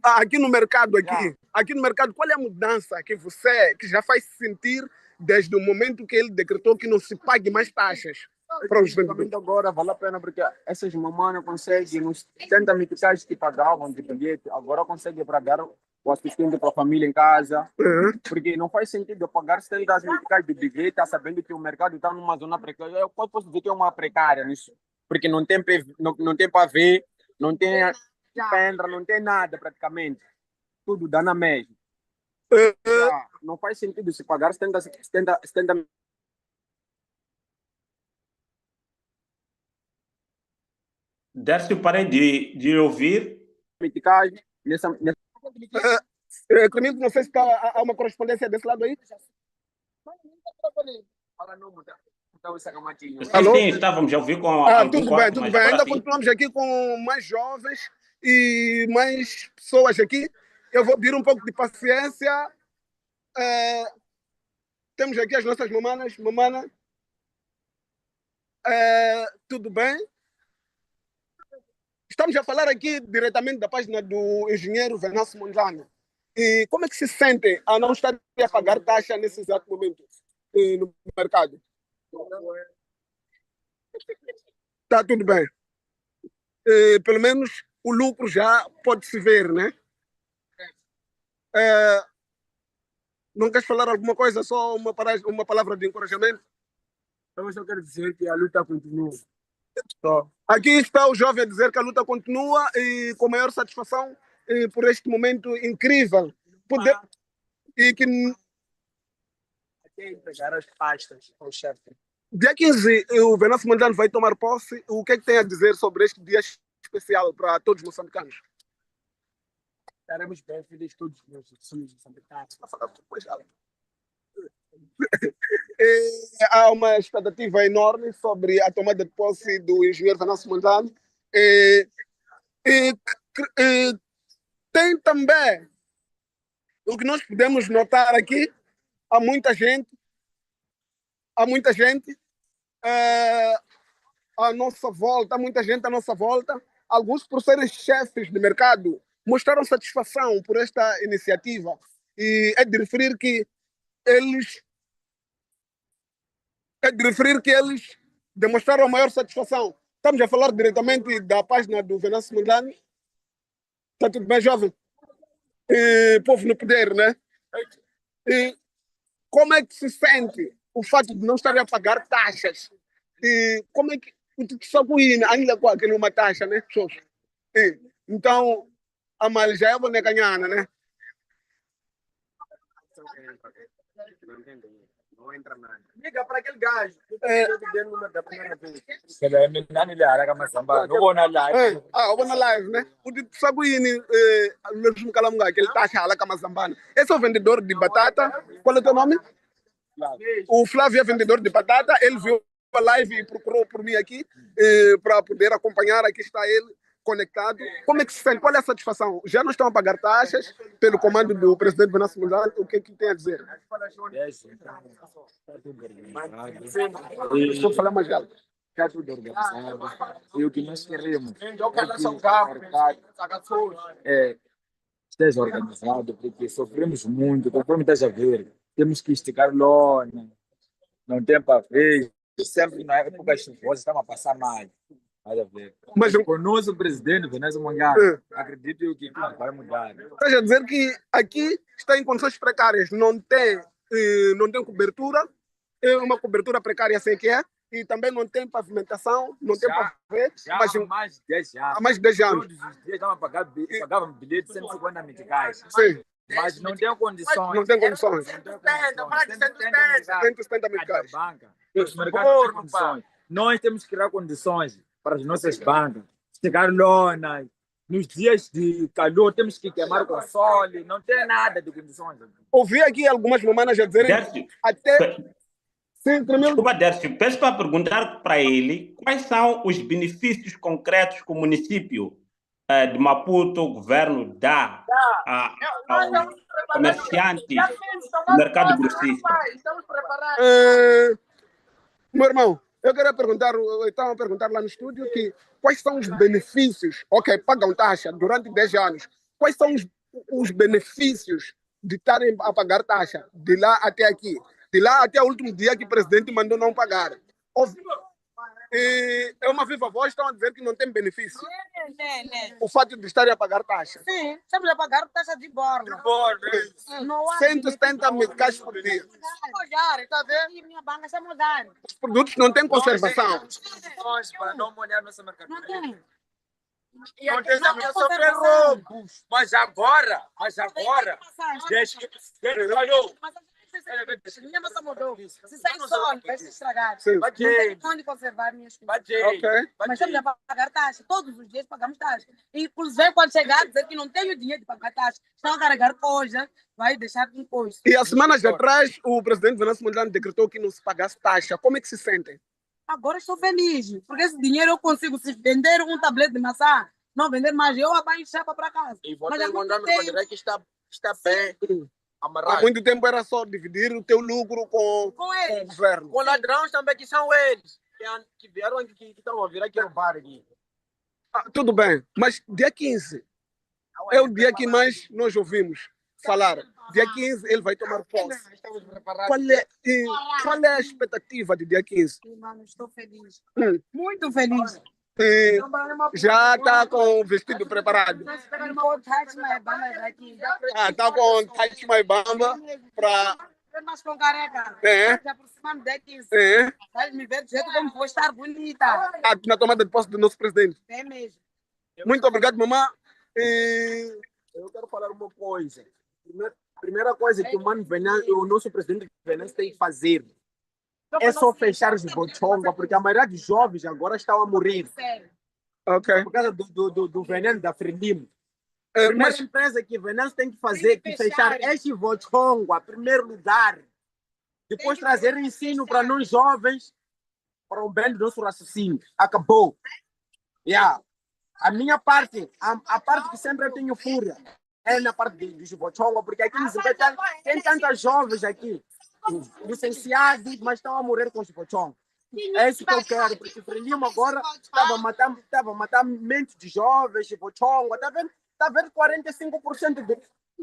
Speaker 5: Aqui no mercado, qual é a mudança que você que já faz sentir desde o momento que ele decretou que não se pague mais taxas para os vendedores?
Speaker 7: Agora vale a pena porque essas mamães conseguem nos 70 meticais que pagavam de bilhete, agora conseguem pagar o assistente para a família em casa, porque não faz sentido eu pagar 70 meticais de bilhete, sabendo que o mercado está numa zona precária. Eu posso dizer que é uma precária nisso, porque não tem pavê, não tem pedra, não tem nada praticamente, tudo dá na mesma. Não faz sentido se pagar 70
Speaker 1: Dércio, parei de ouvir.
Speaker 7: meticais nessa
Speaker 5: Cremildo, não sei se há uma correspondência desse lado aí.
Speaker 1: Sim, estávamos a ouvir com
Speaker 5: tudo bem. Ainda continuamos aqui com mais jovens e mais pessoas aqui. Eu vou pedir um pouco de paciência. Temos aqui as nossas mamanas. Mamana, tudo bem? Estamos a falar aqui diretamente da página do engenheiro Venâncio Mondlane. E como é que se sente a não estar a pagar taxa nesse exato momento no mercado? Está tudo bem. Pelo menos o lucro já pode se ver, né? Não queres falar alguma coisa? Só uma palavra de encorajamento?
Speaker 7: Eu só quero dizer que a luta continua.
Speaker 5: Aqui está o jovem a dizer que a luta continua e com maior satisfação por este momento incrível. E que
Speaker 7: até entregar as pastas ao chefe.
Speaker 5: Dia 15, o Venâncio Mondlane vai tomar posse. O que é que tem a dizer sobre este dia especial para todos os moçambicanos?
Speaker 7: Estaremos bem felizes todos nós, somos moçambicanos.
Speaker 5: Há uma expectativa enorme sobre a tomada de posse do engenheiro Venâncio Mondlane. E, e tem também o que nós podemos notar aqui, há muita gente à nossa volta, há muita gente à nossa volta. Alguns, por serem chefes de mercado, mostraram satisfação por esta iniciativa. E é de referir que eles demonstraram a maior satisfação. Estamos a falar diretamente da página do Venâncio Mondlane. Está tudo bem, jovem? Povo no poder, né? E como é que se sente o fato de não estarem a pagar taxas? E como é que o Sabuína ainda com aquele uma taxa, né? Então, a mal já é boa ganhana, né?
Speaker 7: Não entra nada. Liga para aquele gajo. Da primeira vez.
Speaker 5: Eu vou na live, né? O de Sabuína, mesmo Calamga, que ele taxa lá com a Mazambana. Esse é o vendedor de batata. Qual é o teu nome? O Flávio é vendedor de batata. Ele viu a live e procurou por mim aqui para poder acompanhar. Aqui está ele conectado. Como é que se sente? Qual é a satisfação? Já não estão a pagar taxas pelo comando do presidente Venâncio Mondlane? O que é que tem a dizer? Estou falando mais alto.
Speaker 7: Está tudo organizado. E o que nós queremos esteja organizado, porque sofremos muito, conforme estás a ver. Temos que esticar lona, não tem para ver. Sempre na época chuvosa estamos a passar mal. Mas com o nosso presidente, Venâncio Mondlane, acredito que tudo vai mudar.
Speaker 5: Estás a dizer que aqui está em condições precárias, não tem cobertura, é uma cobertura precária sem que é, e também não tem pavimentação, não tem pavê.
Speaker 7: Mas há mais de 10 anos.
Speaker 5: Há mais de 10 anos.
Speaker 7: Todos os dias pagavam bilhete de 150 meticais.
Speaker 5: Sim.
Speaker 7: Mas não tem condições.
Speaker 5: Não tem condições. 170 meticais.
Speaker 7: Os mercados têm condições. Nós temos que criar condições para as nossas bancas. Esticar lona. Nos dias de calor temos que queimar com sol. Não tem nada de condições.
Speaker 5: Ouvi aqui algumas mamanas a dizerem até... Sim,
Speaker 1: Desculpa, Dércio, peço para perguntar para ele quais são os benefícios concretos que o município de Maputo, o governo, dá aos comerciantes do mercado grossista.
Speaker 5: Meu irmão, eu queria perguntar, estava a perguntar lá no estúdio que quais são os benefícios, ok, pagam taxa durante 10 anos, quais são os benefícios de estarem a pagar taxa de lá até aqui? De lá até o último dia que o presidente mandou não pagar. É uma viva voz, estão a dizer que não tem benefício. O fato de estarem a pagar taxa.
Speaker 6: Sim, estamos a pagar taxa de borla.
Speaker 5: 170 meticais por dia.
Speaker 6: Está a ver? E minha banca está a mudar.
Speaker 5: Os produtos não têm conservação.
Speaker 7: Para não molhar nossa mercadoria.
Speaker 6: Não tem.
Speaker 7: Não tem sofrer roubos. Mas agora, desde que falhou.
Speaker 6: Minha massa mudou. Se sai sol, vai se estragar. Não tem onde conservar minhas coisas. Mas estamos a pagar taxa. Todos os dias pagamos taxa. E, inclusive, quando chegar a dizer que não tenho dinheiro de pagar taxa, estão a carregar coisas, vai deixar com coisa.
Speaker 5: E há semanas atrás, o presidente Venâncio Mondlane decretou que não se pagasse taxa. Como é que se sentem?
Speaker 6: Agora estou feliz, porque esse dinheiro eu consigo, se vender um tablete de maçã, não vender mais, eu abaixo chapa para casa.
Speaker 7: E vou te mandar que está bem. Amarrado.
Speaker 5: Há muito tempo era só dividir o teu lucro com o governo.
Speaker 7: Com ladrões também, que são eles, que vieram aqui, que estão a vir aqui no bar aqui.
Speaker 5: Tudo bem, mas dia 15 é o dia que mais nós ouvimos falar. Dia 15 ele vai tomar posse. Qual é a expectativa de dia 15?
Speaker 6: Mano, estou feliz. Muito feliz.
Speaker 5: Já está com o vestido preparado?
Speaker 6: Está
Speaker 5: com Touch My Bamba para...
Speaker 6: Mas com careca. Se aproximando de 15. Vai me ver do jeito como vou estar bonita.
Speaker 5: Na tomada de posse do nosso presidente.
Speaker 6: É mesmo.
Speaker 5: Muito obrigado, mamãe.
Speaker 7: Eu quero falar uma coisa. Primeira coisa que o nosso presidente Venâncio tem que fazer é só fechar os bochonga, porque a maioria dos jovens agora estão a morrer.
Speaker 5: Ok.
Speaker 7: Por causa do veneno da Frelimo. A primeira empresa que o Venâncio tem que fazer é fechar este bochonga, em primeiro lugar. Depois trazer ensino para nós jovens, para o bem do nosso raciocínio. Acabou. A minha parte, a parte que sempre eu tenho fúria, é na parte de Chivochongo, porque aqui nos tem tantas jovens aqui, licenciados, mas estão a morrer com Chivochongo. É isso que eu quero, porque o Frelimo agora estava a matar mente de jovens, Chivochongo, está vendo 45% de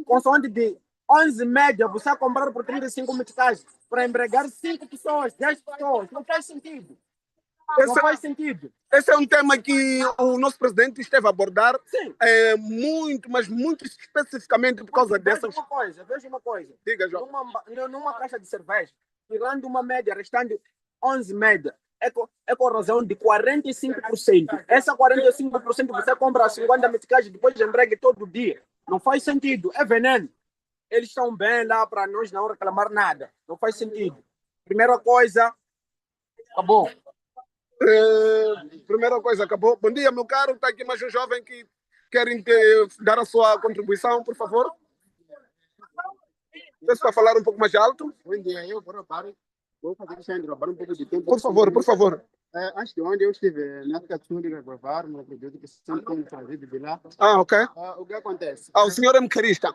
Speaker 7: consoante de 11 média, você a comprar por 35 meticais para empregar 5 pessoas, 10 pessoas, não faz sentido. Não faz sentido.
Speaker 5: Esse é um tema que o nosso presidente esteve a abordar mas muito especificamente por causa dessas...
Speaker 7: Veja uma coisa.
Speaker 5: Diga, João.
Speaker 7: Numa caixa de cerveja, tirando uma média, restando 11 média, é corrosão de 45%. Essa 45% você compra 50 meticais e depois emprega todo dia. Não faz sentido. É veneno. Eles estão bem lá para nós não reclamar nada. Não faz sentido. Primeira coisa, acabou.
Speaker 5: Primeira coisa, acabou. Bom dia, meu caro. Está aqui mais um jovem que querem dar a sua contribuição, por favor. Você está a falar um pouco mais alto?
Speaker 8: Bom dia, eu vou fazer roubar um pouco de tempo.
Speaker 5: Por favor, por favor.
Speaker 8: Antes de onde eu estive na África do Sul de gravar, mas acredito que sempre tenho trazido de lá.
Speaker 5: Ah, ok.
Speaker 8: O que acontece?
Speaker 5: O senhor é moqueirista?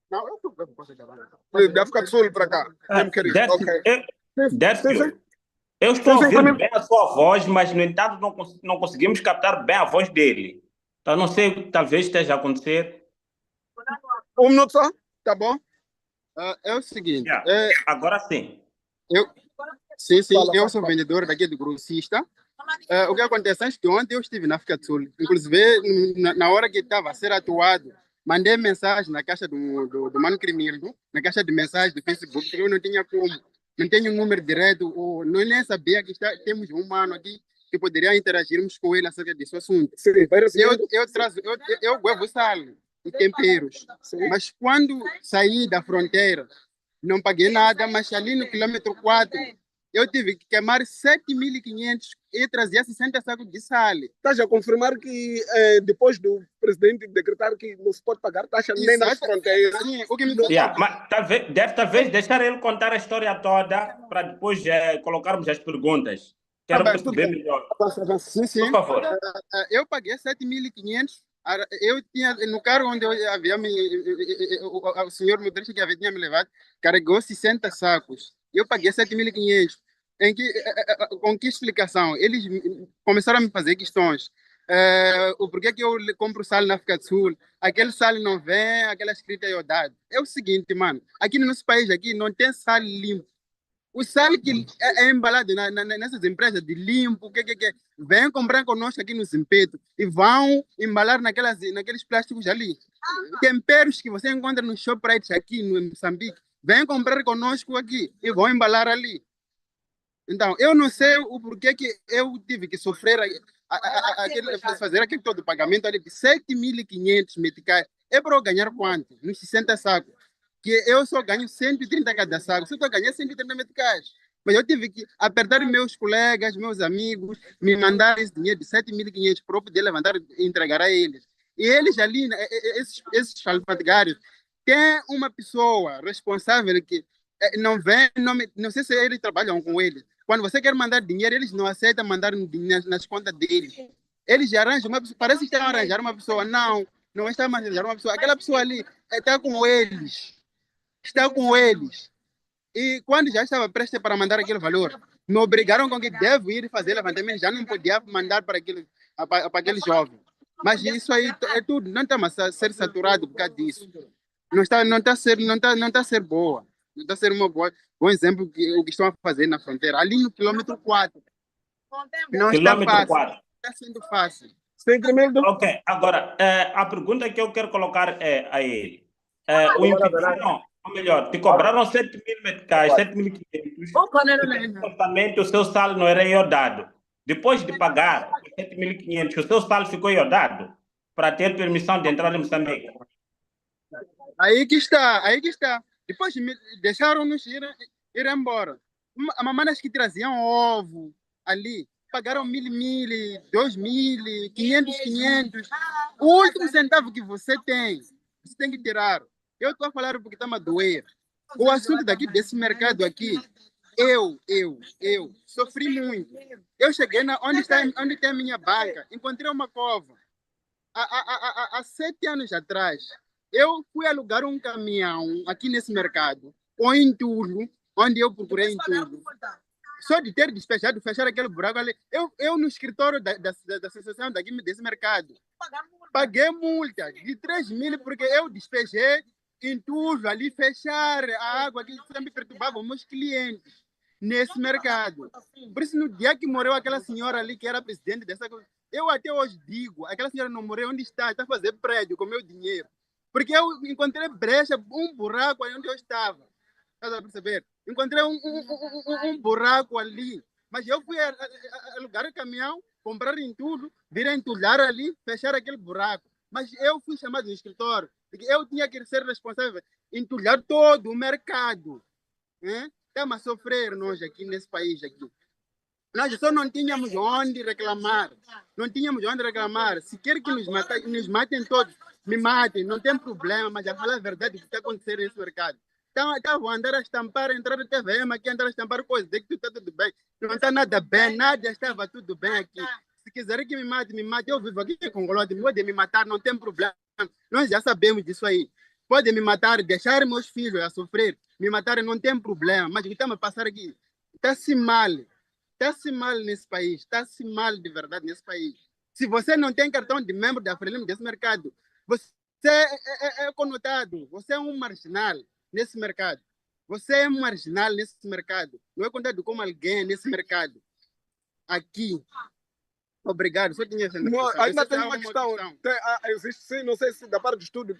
Speaker 8: Não, eu posso gravar.
Speaker 5: Da África do Sul para cá. É moqueirista, ok.
Speaker 1: Décio, eu estou ouvindo bem a sua voz, mas, no entanto, não conseguimos captar bem a voz dele. Então, não sei, talvez esteja a acontecer.
Speaker 5: Um minuto só? Tá bom?
Speaker 8: É o seguinte...
Speaker 1: Agora sim.
Speaker 8: Sim, eu sou vendedor daqui do grossista. O que acontece? Antes de ontem eu estive na África do Sul. Inclusive, na hora que estava a ser atuado, mandei mensagem na caixa do Mano Crimildo, na caixa de mensagem do Facebook, porque eu não tinha como, não tenho um número direto, ou não nem sabia que temos um mano aqui que poderia interagirmos com ele acerca desse assunto.
Speaker 5: Sim,
Speaker 8: eu levo sal e temperos, mas quando saí da fronteira, não paguei nada, mas ali no quilômetro 4, eu tive que queimar 7.500 e trazia 60 sacos de sal.
Speaker 5: Estás a confirmar que depois do presidente decretar que não se pode pagar taxa nem nas fronteiras?
Speaker 8: Sim, o que me...
Speaker 1: Mas talvez deixar ele contar a história toda para depois colocarmos as perguntas. Quero perceber melhor.
Speaker 8: Sim.
Speaker 1: Por favor.
Speaker 8: Eu paguei 7.500. Eu tinha, no carro onde eu havia o senhor motorista que tinha me levado, carregou 60 sacos. Eu paguei 7.500. Com que explicação? Eles começaram a me fazer questões. O porquê que eu compro sal na África do Sul? Aquele sal não vem, aquela escrita é iodado. É o seguinte, mano. Aqui no nosso país aqui não tem sal limpo. O sal que é embalado nessas empresas de limpo, vem comprar conosco aqui no Zimpeto e vão embalar naqueles plásticos ali. Temperos que você encontra no ShopRite aqui no Moçambique, vem comprar conosco aqui e vão embalar ali. Então, eu não sei o porquê que eu tive que sofrer fazer aquele todo pagamento ali de 7.500 meticais. É para eu ganhar quanto? Nos 60 sacos. Que eu só ganho 130 cada saco. Se eu ganhar 130 meticais. Mas eu tive que apertar meus colegas, meus amigos, me mandar esse dinheiro de 7.500 para eu poder levantar e entregar a eles. E eles ali, esses alfandegários, tem uma pessoa responsável que não vem, não sei se eles trabalham com eles. Quando você quer mandar dinheiro, eles não aceitam mandar dinheiro nas contas deles. Eles arranjam uma pessoa, parece que estão a arranjar uma pessoa. Não está a arranjar uma pessoa. Aquela pessoa ali está com eles. Está com eles. E quando já estava prestes para mandar aquele valor, me obrigaram com que devo ir fazer levantamento, já não podia mandar para aquele jovem. Mas isso aí é tudo, não está a ser saturado por causa disso. Não está a ser boa. Não está a ser bom exemplo o que estão a fazer na fronteira. Ali no quilômetro 4. Não está fácil. Não está sendo fácil.
Speaker 1: Ok, agora, a pergunta que eu quero colocar é a ele. O impediram, ou melhor, te cobraram 7.000 meticais, 7.500. Supostamente o seu salário não era iodado. Depois de pagar 7.500, o seu salário ficou iodado para ter permissão de entrar em Moçambique.
Speaker 8: Aí que está. Depois deixaram-nos ir embora. Mamanas que traziam ovo ali, pagaram 1.000, 2.000, 500. O último centavo que você tem que tirar. Eu estou a falar porque está a doer. O assunto desse mercado aqui, eu sofri muito. Eu cheguei onde tem a minha banca, encontrei uma cova. Há 7 anos atrás, eu fui alugar um caminhão aqui nesse mercado, com entulho, onde eu procurei entulho. Só de ter despejado, fechar aquele buraco ali, eu no escritório da associação desse mercado, paguei multa de 3 mil porque eu despejei entulho ali, fechar a água que sempre perturbava os meus clientes nesse mercado. Por isso, no dia que morreu aquela senhora ali, que era presidente dessa coisa, eu até hoje digo, aquela senhora não morreu onde está a fazer prédio com meu dinheiro. Porque eu encontrei brecha, um buraco ali onde eu estava. Estás a perceber? Encontrei um buraco ali. Mas eu fui alugar o caminhão, comprar entulho, vir entulhar ali, fechar aquele buraco. Mas eu fui chamado no escritório, porque eu tinha que ser responsável, entulhar todo o mercado. Estamos a sofrer nós aqui nesse país. Aqui. Nós só não tínhamos onde reclamar. Não tínhamos onde reclamar. Se quer que nos matem todos, me matem, não tem problema, mas já fala a verdade do que está acontecendo nesse mercado. Estavam a andar a estampar, entrar no TVM aqui, andar a estampar coisas, dizer que tudo está tudo bem. Não está nada bem, nada estava tudo bem aqui. Se quiserem que me mate, eu vivo aqui com Golode, podem me matar, não tem problema. Nós já sabemos disso aí. Podem me matar, deixar meus filhos a sofrer, me matarem, não tem problema. Mas o que estamos a passar aqui, está-se mal. Está-se mal nesse país, está-se mal de verdade nesse país. Se você não tem cartão de membro da Frelimo desse mercado, você é conotado, você é um marginal nesse mercado. Você é um marginal nesse mercado. Não é contado como alguém nesse mercado. Aqui. Obrigado. Só tinha
Speaker 5: ainda tem uma questão. Existe sim, não sei se da parte do estúdio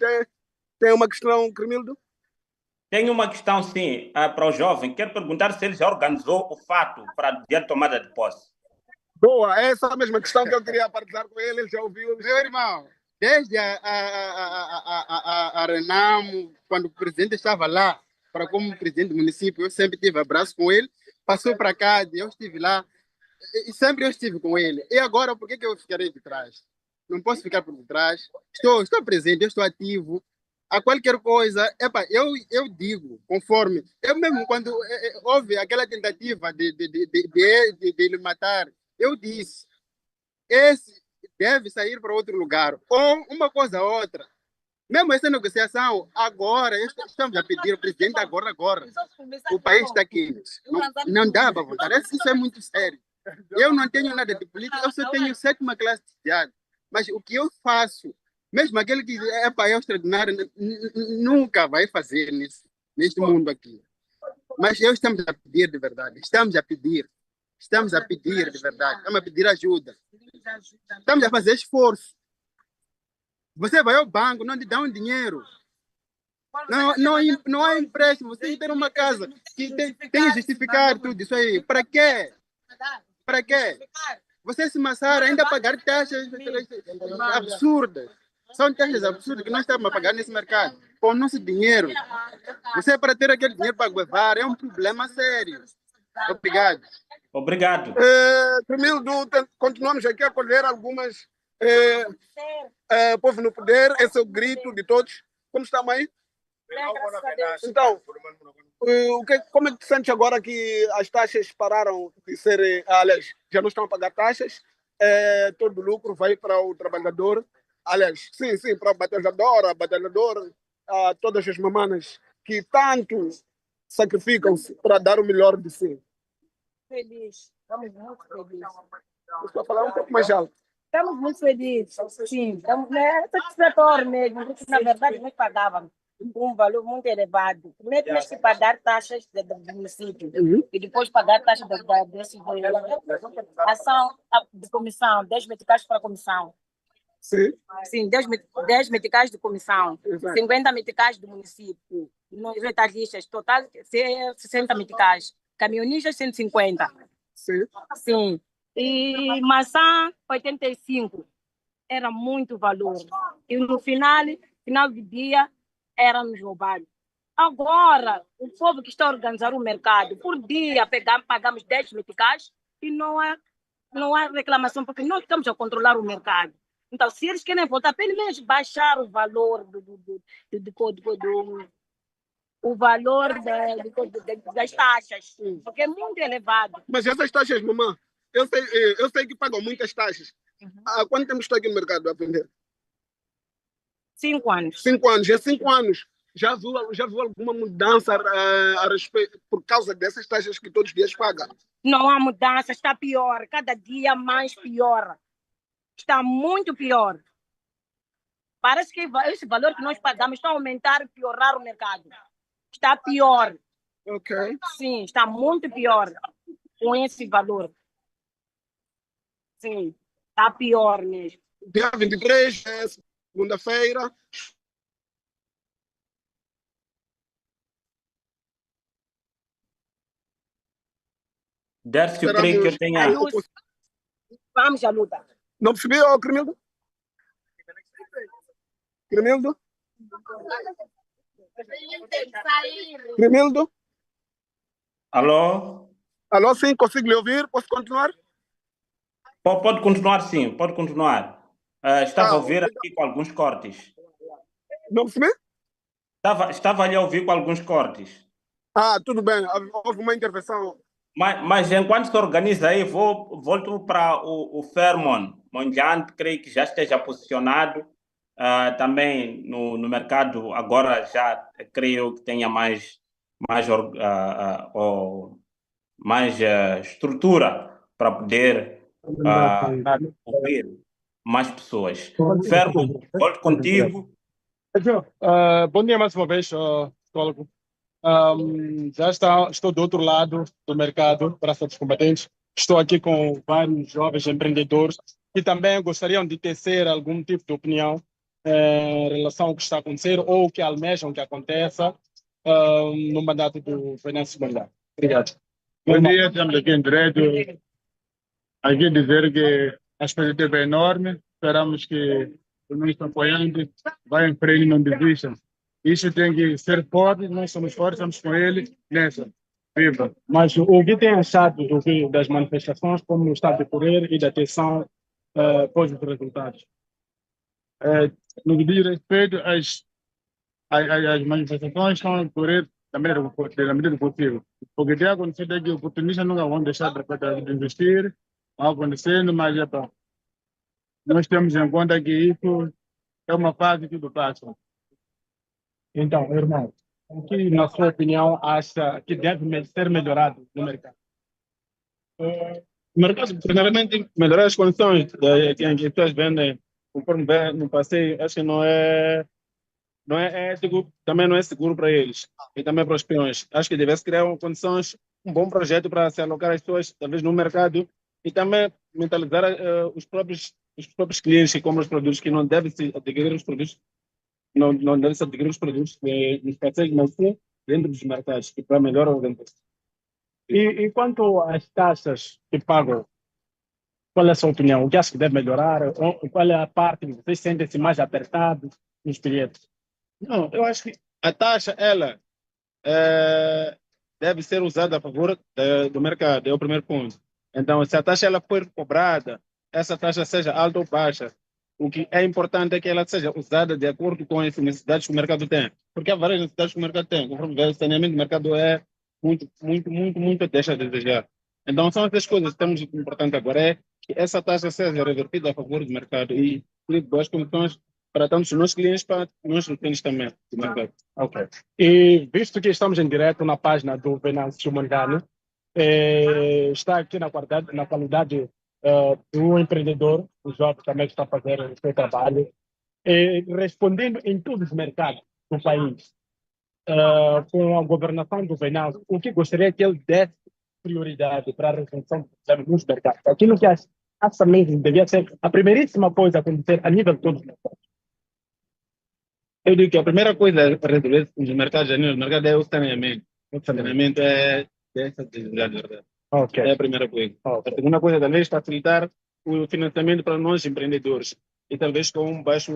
Speaker 5: tem uma questão, Cremildo?
Speaker 1: Tenho uma questão, sim, para o jovem. Quero perguntar se ele já organizou o fato para o dia de tomada de posse.
Speaker 5: Boa, essa é a mesma questão que eu queria partilhar com ele já ouviu.
Speaker 8: Meu irmão, desde a Renamo, quando o presidente estava lá, para como presidente do município, eu sempre tive abraço com ele. Passou para cá, eu estive lá, e sempre eu estive com ele. E agora, por que eu ficarei de trás? Não posso ficar por detrás. Estou presente, eu estou ativo. A qualquer coisa, eu digo, conforme. Eu mesmo, quando houve aquela tentativa de ele matar, eu disse, esse deve sair para outro lugar. Ou uma coisa ou outra. Mesmo essa negociação, agora, estamos a pedir ao presidente agora. O país está quente. Não dá para votar. Isso é muito sério. Eu não tenho nada de política, eu só tenho 7ª classe de teatro. Mas o que eu faço, mesmo aquele que é para eu extraordinário, nunca vai fazer neste mundo aqui. Mas estamos a pedir de verdade. Estamos a pedir de verdade. Estamos a pedir ajuda. Estamos a fazer esforço. Você vai ao banco, não te dão dinheiro. Não há empréstimo. Você tem que ter uma casa que tem que justificar tudo isso aí. Para quê? Para quê? Você se massar, ainda pagar taxas absurdas. São taxas absurdas que nós estamos a pagar nesse mercado com o nosso dinheiro. Você, para ter aquele dinheiro para levar, é um problema sério. Obrigado.
Speaker 1: Obrigado.
Speaker 5: Cremildo, continuamos aqui a colher algumas. Povo no poder, esse é o grito de todos. Como está, mãe? Então, como é que te sente agora que as taxas pararam de ser, aliás, já não estão a pagar taxas, todo o lucro vai para o trabalhador, aliás, sim, para a batalhadora, todas as mamanas que tanto sacrificam-se para dar o melhor de si.
Speaker 6: Feliz, estamos muito felizes.
Speaker 5: Estou a falar um pouco mais alto.
Speaker 6: Estamos muito felizes, sim, estamos satisfatórios mesmo, porque na verdade nós pagávamos um valor muito elevado. Primeiro tínhamos que pagar taxas do município e depois pagar taxas desse ação de comissão, 10 meticais para a comissão. Sim, 10 meticais de comissão, 50 meticais do município, nos retalhistas, total 60 meticais, caminhonistas 150. Sim. E maçã 85, era muito valor. E no final do dia, éramos roubados. Agora, o povo que está a organizar o mercado, por dia pagamos 10 meticais e não há reclamação, porque nós estamos a controlar o mercado. Então, se eles querem voltar, pelo menos baixar o valor das taxas, porque é muito elevado.
Speaker 5: Mas essas taxas, mamãe, eu sei que pagam muitas taxas. Há quanto tempo está aqui no mercado a vender?
Speaker 6: 5 anos.
Speaker 5: 5 anos. Em 5 anos, já viu alguma mudança a respeito, por causa dessas taxas que todos os dias pagam?
Speaker 6: Não há mudança, está pior. Cada dia mais pior. Está muito pior. Parece que esse valor que nós pagamos está a aumentar e piorar o mercado. Está pior.
Speaker 5: Ok.
Speaker 6: Sim, está muito pior com esse valor. Sim, está pior mesmo.
Speaker 5: Dia 23, segunda-feira.
Speaker 1: Dércio, creio que eu
Speaker 5: Esperamos.
Speaker 1: tenha.
Speaker 6: Ayuso, vamos à luta.
Speaker 5: Não percebi, ó, Cremildo? Cremildo? Cremildo?
Speaker 1: Alô?
Speaker 5: Alô, sim, consigo lhe ouvir? Posso continuar?
Speaker 1: Pode continuar, sim, pode continuar. Estava a ouvir
Speaker 5: obrigado.
Speaker 1: aqui com alguns cortes.
Speaker 5: Não percebi?
Speaker 1: Estava ali a ouvir com alguns cortes.
Speaker 5: Tudo bem. Houve uma intervenção.
Speaker 1: Mas enquanto se organiza aí, volto para o Fairmont Mondiante, creio que já esteja posicionado também no mercado. Agora já creio que tenha mais estrutura para poder ouvir mais pessoas. Fairmont, volto contigo.
Speaker 2: Bom dia mais uma vez, psicólogo. Estou do outro lado do mercado para ser combatentes. Estou aqui com vários jovens empreendedores que também gostariam de tecer algum tipo de opinião em relação ao que está acontecendo ou que almejam que aconteça no mandato do Venâncio Mondlane. Obrigado.
Speaker 9: Bom dia, estamos aqui em direto. Aqui dizer que a expectativa é enorme. Esperamos que o nosso apoiante vai em frente e não desista. Isso tem que ser forte, nós somos fortes, estamos com ele nessa. Viva!
Speaker 2: Mas o que tem achado das manifestações, como está a decorrer e da tensão após os resultados?
Speaker 9: No que diz respeito às manifestações, estão a decorrer da medida do possível. Porque tem acontecido é que os oportunistas nunca vão deixar de investir, vai acontecendo, mas nós temos em conta que isso é uma fase que tudo passa.
Speaker 2: Então, irmão, o que, na sua opinião, acha que deve ser melhorado no mercado?
Speaker 9: O mercado, primeiramente, melhorar as condições que as pessoas vendem, conforme vê no passeio, acho que não é ético, também não é seguro para eles e também para os peões. Acho que deve-se criar condições, um bom projeto para se alocar as pessoas, talvez, no mercado e também mentalizar os próprios clientes que compram os produtos, que não devem se adquirir os produtos. Não deve-se adquirir os produtos nos passeios, mas sim dentro dos mercados, que para melhor organização.
Speaker 2: E quanto às taxas que pagam, qual é a sua opinião? O que acha que deve melhorar? Qual é a parte que vocês sentem-se mais apertados nos bilhetes?
Speaker 9: Não, eu acho que a taxa, ela deve ser usada a favor do mercado, é o primeiro ponto. Então, se a taxa ela for cobrada, essa taxa seja alta ou baixa, o que é importante é que ela seja usada de acordo com as necessidades que o mercado tem. Porque há várias necessidades que o mercado tem. Conforme vê, o saneamento do mercado é muito deixa a desejar. Então, são essas coisas que temos importante agora, é que essa taxa seja revertida a favor do mercado e boas condições para tanto os nossos clientes, para nós clientes também do mercado.
Speaker 2: Ok. E visto que estamos em direto na página do Venâncio Mondlane, está aqui na qualidade do empreendedor, o jovem também que está fazendo o seu trabalho, respondendo em todos os mercados do país, com a governação do Venâncio, o que gostaria que ele desse prioridade para a resolução dos problemas nos mercados. Aquilo que acha mesmo devia ser a primeiríssima coisa a acontecer a nível de todos os mercados.
Speaker 9: Eu digo que a primeira coisa para resolver os mercados é o saneamento. O saneamento é essa desigualdade, de verdade.
Speaker 2: Okay.
Speaker 9: É a primeira coisa. A segunda coisa, talvez, facilitar o financiamento para nós empreendedores. E talvez com baixa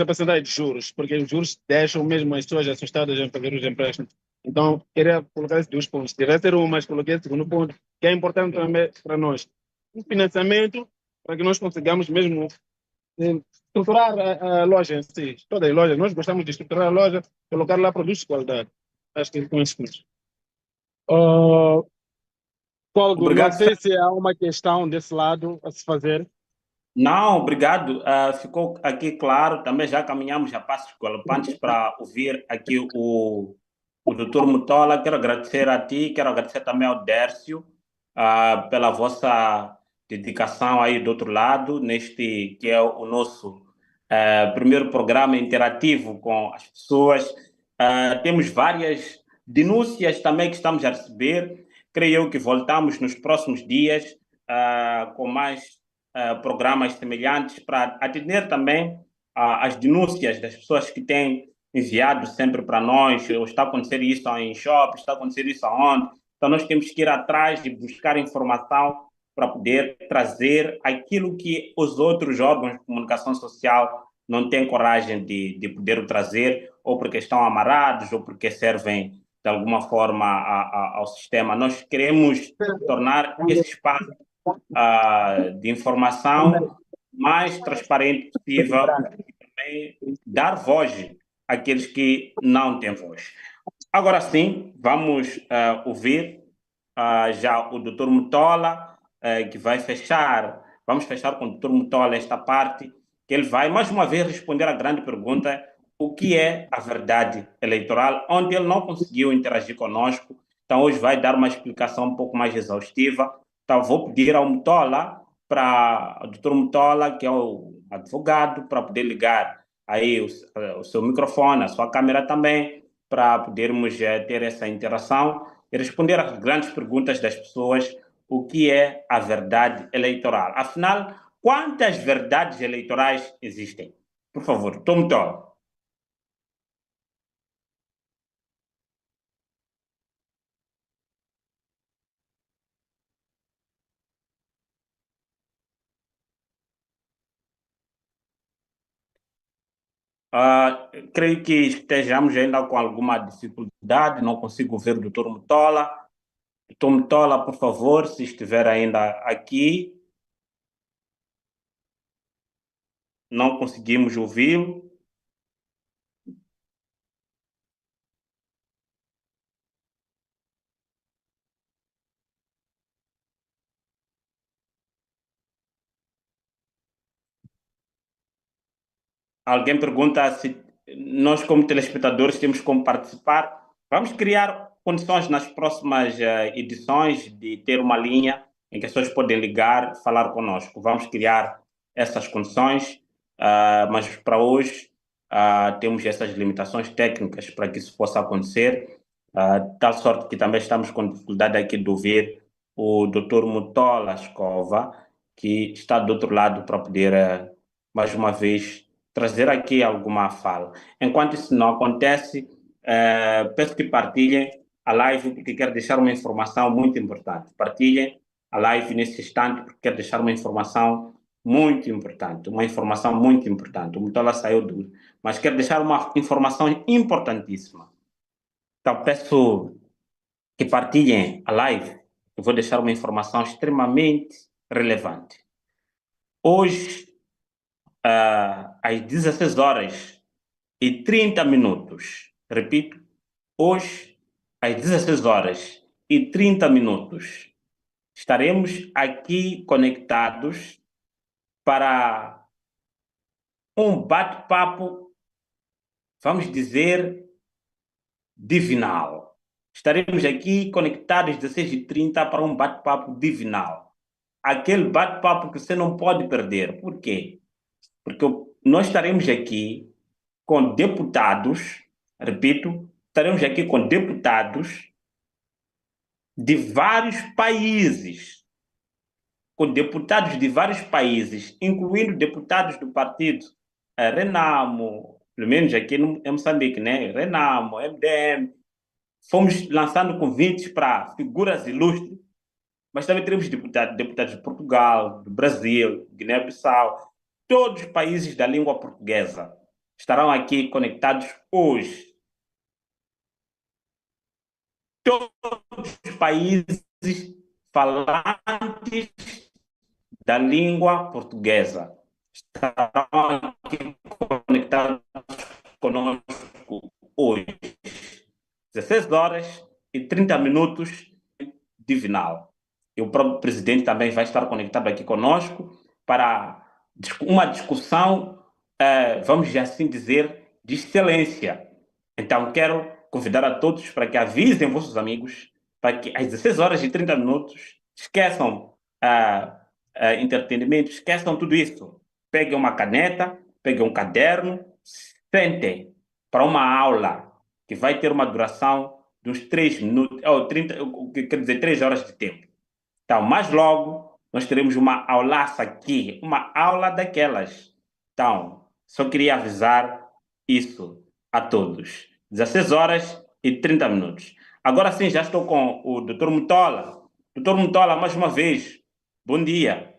Speaker 9: porcentagem de juros, porque os juros deixam mesmo as pessoas assustadas em fazer os empréstimos. Então, queria colocar esses 2 pontos. Queria ser mas coloquei esse segundo ponto, que é importante também para nós. O financiamento, para que nós consigamos mesmo estruturar a loja em si. Todas as lojas, nós gostamos de estruturar a loja, colocar lá produtos de qualidade. Acho que com esses pontos.
Speaker 2: Paulo, não sei se há uma questão desse lado a se fazer.
Speaker 1: Não, obrigado. Ficou aqui claro. Também já caminhamos a passos galopantes para ouvir aqui o Dr. Mutola. Quero agradecer a ti, quero agradecer também ao Dércio pela vossa dedicação aí do outro lado, neste que é o nosso primeiro programa interativo com as pessoas. Temos várias denúncias também que estamos a receber. Creio eu que voltamos nos próximos dias com mais programas semelhantes para atender também às denúncias das pessoas que têm enviado sempre para nós. Está a acontecer isso em shopping, está a acontecer isso aonde. Então, nós temos que ir atrás e buscar informação para poder trazer aquilo que os outros órgãos de comunicação social não têm coragem de poder trazer, ou porque estão amarrados, ou porque servem de alguma forma ao sistema. Nós queremos tornar esse espaço de informação mais transparente possível e também dar voz àqueles que não têm voz. Agora sim, vamos ouvir já o Dr. Mutola, que vai fechar. Vamos fechar com o Dr. Mutola esta parte, que ele vai mais uma vez responder à grande pergunta: o que é a verdade eleitoral, onde ele não conseguiu interagir conosco. Então hoje vai dar uma explicação um pouco mais exaustiva. Então vou pedir ao Mutola, para o Dr. Mutola, que é o advogado, para poder ligar aí o seu microfone, a sua câmera também, para podermos ter essa interação e responder às grandes perguntas das pessoas: o que é a verdade eleitoral? Afinal, quantas verdades eleitorais existem? Por favor, Dr. Mutola. Creio que estejamos ainda com alguma dificuldade, não consigo ver o Dr. Mutola. Dr. Mutola, por favor, se estiver ainda aqui, não conseguimos ouvi-lo. Alguém pergunta se nós, como telespectadores, temos como participar. Vamos criar condições nas próximas edições de ter uma linha em que as pessoas podem ligar, falar conosco. Vamos criar essas condições, mas para hoje temos essas limitações técnicas para que isso possa acontecer. Tal sorte que também estamos com dificuldade aqui de ouvir o Dr. Mutola Escova, que está do outro lado para poder, mais uma vez, trazer aqui alguma fala. Enquanto isso não acontece, peço que partilhem a live, porque quero deixar uma informação muito importante. Partilhem a live nesse instante, porque quero deixar uma informação muito importante. Uma informação muito importante. O Mutola saiu duro, mas quero deixar uma informação importantíssima. Então, peço que partilhem a live. Eu vou deixar uma informação extremamente relevante. Hoje, às 16h30, repito, hoje, às 16h30, estaremos aqui conectados para um bate-papo, vamos dizer, divinal. Estaremos aqui conectados às 16h30 para um bate-papo divinal. Aquele bate-papo que você não pode perder. Por quê? Porque nós estaremos aqui com deputados, repito, estaremos aqui com deputados de vários países, incluindo deputados do partido Renamo, pelo menos aqui em Moçambique, né? Renamo, MDM. Fomos lançando convites para figuras ilustres, mas também teremos deputados de Portugal, do Brasil, Guiné-Bissau. Todos os países da língua portuguesa estarão aqui conectados hoje. Todos os países falantes da língua portuguesa estarão aqui conectados conosco hoje. 16h30, divinal. E o próprio presidente também vai estar conectado aqui conosco para uma discussão, vamos assim dizer, de excelência. Então, quero convidar a todos para que avisem vossos amigos para que às 16 horas e 30 minutos esqueçam entretenimento, esqueçam tudo isso. Peguem uma caneta, peguem um caderno, sentem para uma aula que vai ter uma duração de uns 3 minutos, ou 30, quer dizer, 3 horas de tempo. Então, mais logo, nós teremos uma aulaça aqui, uma aula daquelas. Então, só queria avisar isso a todos. 16 horas e 30 minutos. Agora sim, já estou com o Dr. Mutola. Dr. Mutola, mais uma vez, bom dia.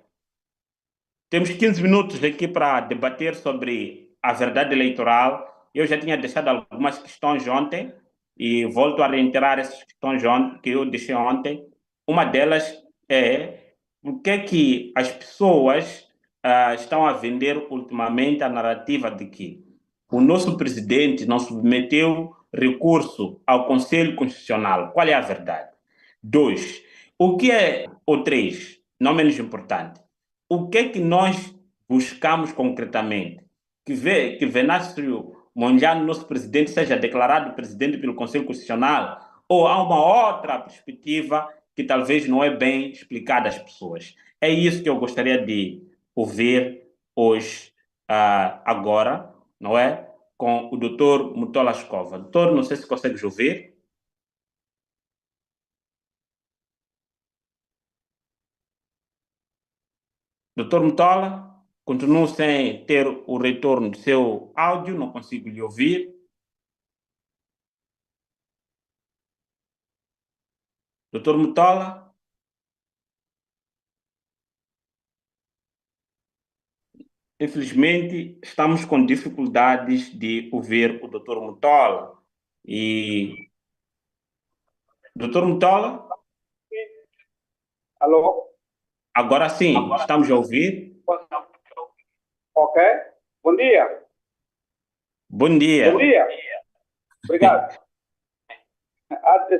Speaker 1: Temos 15 minutos aqui para debater sobre a verdade eleitoral. Eu já tinha deixado algumas questões ontem e volto a reiterar essas questões que eu deixei ontem. Uma delas é por que as pessoas estão a vender ultimamente a narrativa de que o nosso presidente não submeteu recurso ao Conselho Constitucional. Qual é a verdade? 2. O que é o 3? Não menos importante. O que é que nós buscamos concretamente? Que Venâncio Mondlane, nosso presidente, seja declarado presidente pelo Conselho Constitucional? Ou há uma outra perspectiva que talvez não é bem explicada às pessoas? É isso que eu gostaria de ouvir hoje, agora, não é? Com o Dr. Mutola Escova. Doutor, não sei se consegues ouvir. Doutor Mutola, continuo sem ter o retorno do seu áudio, não consigo lhe ouvir. Doutor Mutola? Infelizmente, estamos com dificuldades de ouvir o Dr. Mutola. E... Dr. Mutola?
Speaker 10: Alô?
Speaker 1: Agora sim, estamos a ouvir.
Speaker 10: Ok. Bom dia.
Speaker 1: Bom dia.
Speaker 10: Bom dia. Obrigado.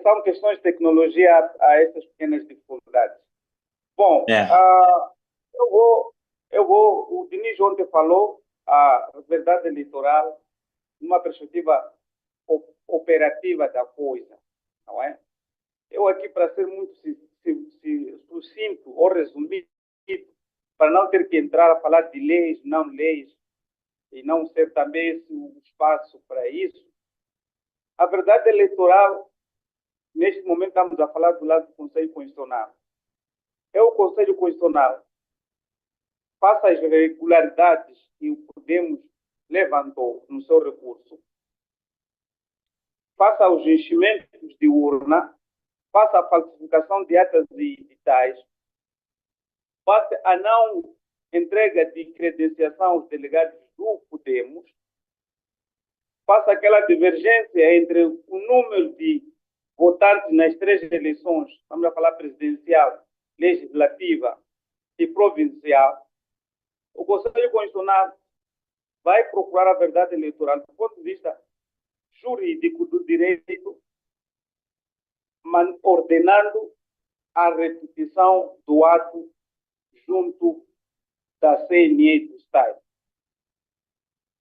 Speaker 10: São questões de tecnologia a essas pequenas dificuldades. Bom, o Diniz ontem falou a verdade eleitoral numa perspectiva operativa da coisa, não é? Eu aqui, para ser muito sucinto ou resumido, para não ter que entrar a falar de leis, não leis, e não ser também esse o espaço para isso, a verdade eleitoral, neste momento estamos a falar do lado do Conselho Constitucional. É o Conselho Constitucional, faça as irregularidades que o Podemos levantou no seu recurso, faça os enchimentos de urna, faça a falsificação de atas e editais, faça a não entrega de credenciação aos delegados do Podemos, faça aquela divergência entre o número de votantes nas 3 eleições, vamos a falar presidencial, legislativa e provincial. O Conselho Constitucional vai procurar a verdade eleitoral do ponto de vista jurídico do direito, ordenando a repetição do ato junto da CNE do Estado.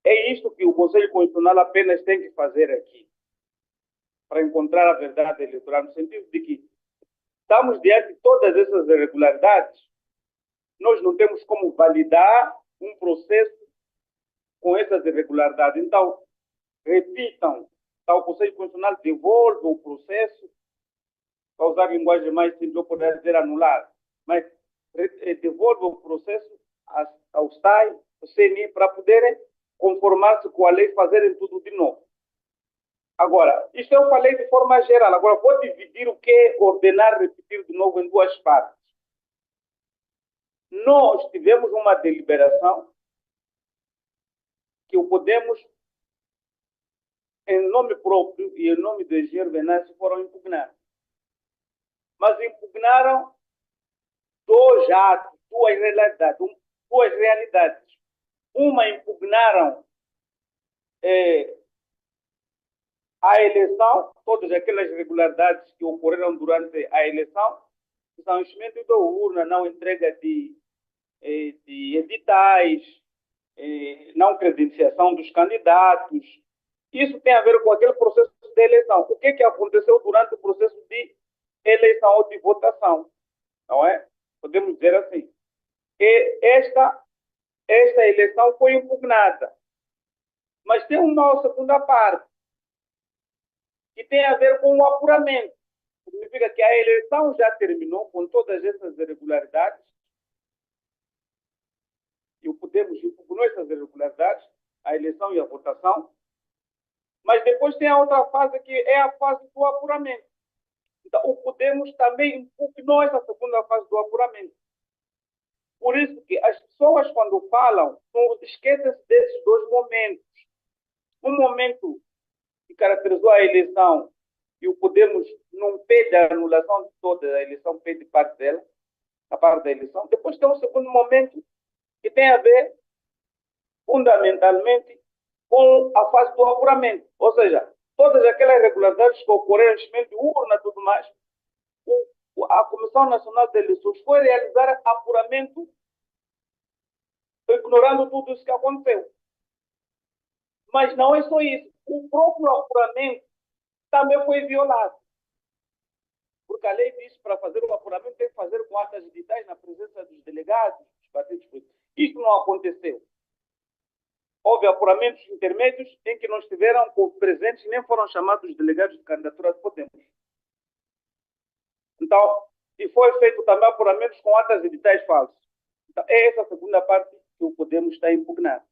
Speaker 10: É isto que o Conselho Constitucional apenas tem que fazer aqui, para encontrar a verdade eleitoral, no sentido de que estamos diante de todas essas irregularidades, nós não temos como validar um processo com essas irregularidades. Então, repitam, o Conselho Constitucional devolva o processo, para usar linguagem mais simples, eu poderia dizer anular, mas devolva o processo ao STAI, ao CNI, para poderem conformar-se com a lei, fazerem tudo de novo. Agora, isto eu falei de forma geral. Agora, vou dividir o que é ordenar, repetir de novo em 2 partes. Nós tivemos uma deliberação que o Podemos, em nome próprio e em nome do engenheiro Venâncio, foram impugnar. Mas impugnaram 2 atos, 2 realidades. Uma, impugnaram a eleição, todas aquelas irregularidades que ocorreram durante a eleição, que são enchimento de urna, não entrega de de editais, não credenciação dos candidatos. Isso tem a ver com aquele processo de eleição. O que aconteceu durante o processo de eleição ou de votação? Não é? Podemos dizer assim. E esta eleição foi impugnada. Mas tem uma segunda parte, que tem a ver com o apuramento. Significa que a eleição já terminou com todas essas irregularidades, e o Podemos impugnou essas irregularidades, a eleição e a votação, mas depois tem a outra fase, que é a fase do apuramento. Então, o Podemos também impugnou essa segunda fase do apuramento. Por isso que as pessoas, quando falam, esquecem-se desses dois momentos. Um momento que caracterizou a eleição, e o Podemos não pede a anulação de toda a eleição, pede parte dela, a parte da eleição. Depois tem um segundo momento que tem a ver, fundamentalmente, com a fase do apuramento. Ou seja, todas aquelas irregularidades que ocorreram, enchimento de urna e tudo mais, a Comissão Nacional de Eleições foi realizar apuramento, ignorando tudo isso que aconteceu. Mas não é só isso. O próprio apuramento também foi violado. Porque a lei diz que para fazer o apuramento tem que fazer com atas digitais na presença dos delegados, dos partidos políticos. Isso não aconteceu. Houve apuramentos intermédios em que não estiveram presentes, nem foram chamados os delegados de candidatura de Podemos. Então, e foi feito também apuramentos com atas editais falsos. Então, é essa a segunda parte que o Podemos está impugnando.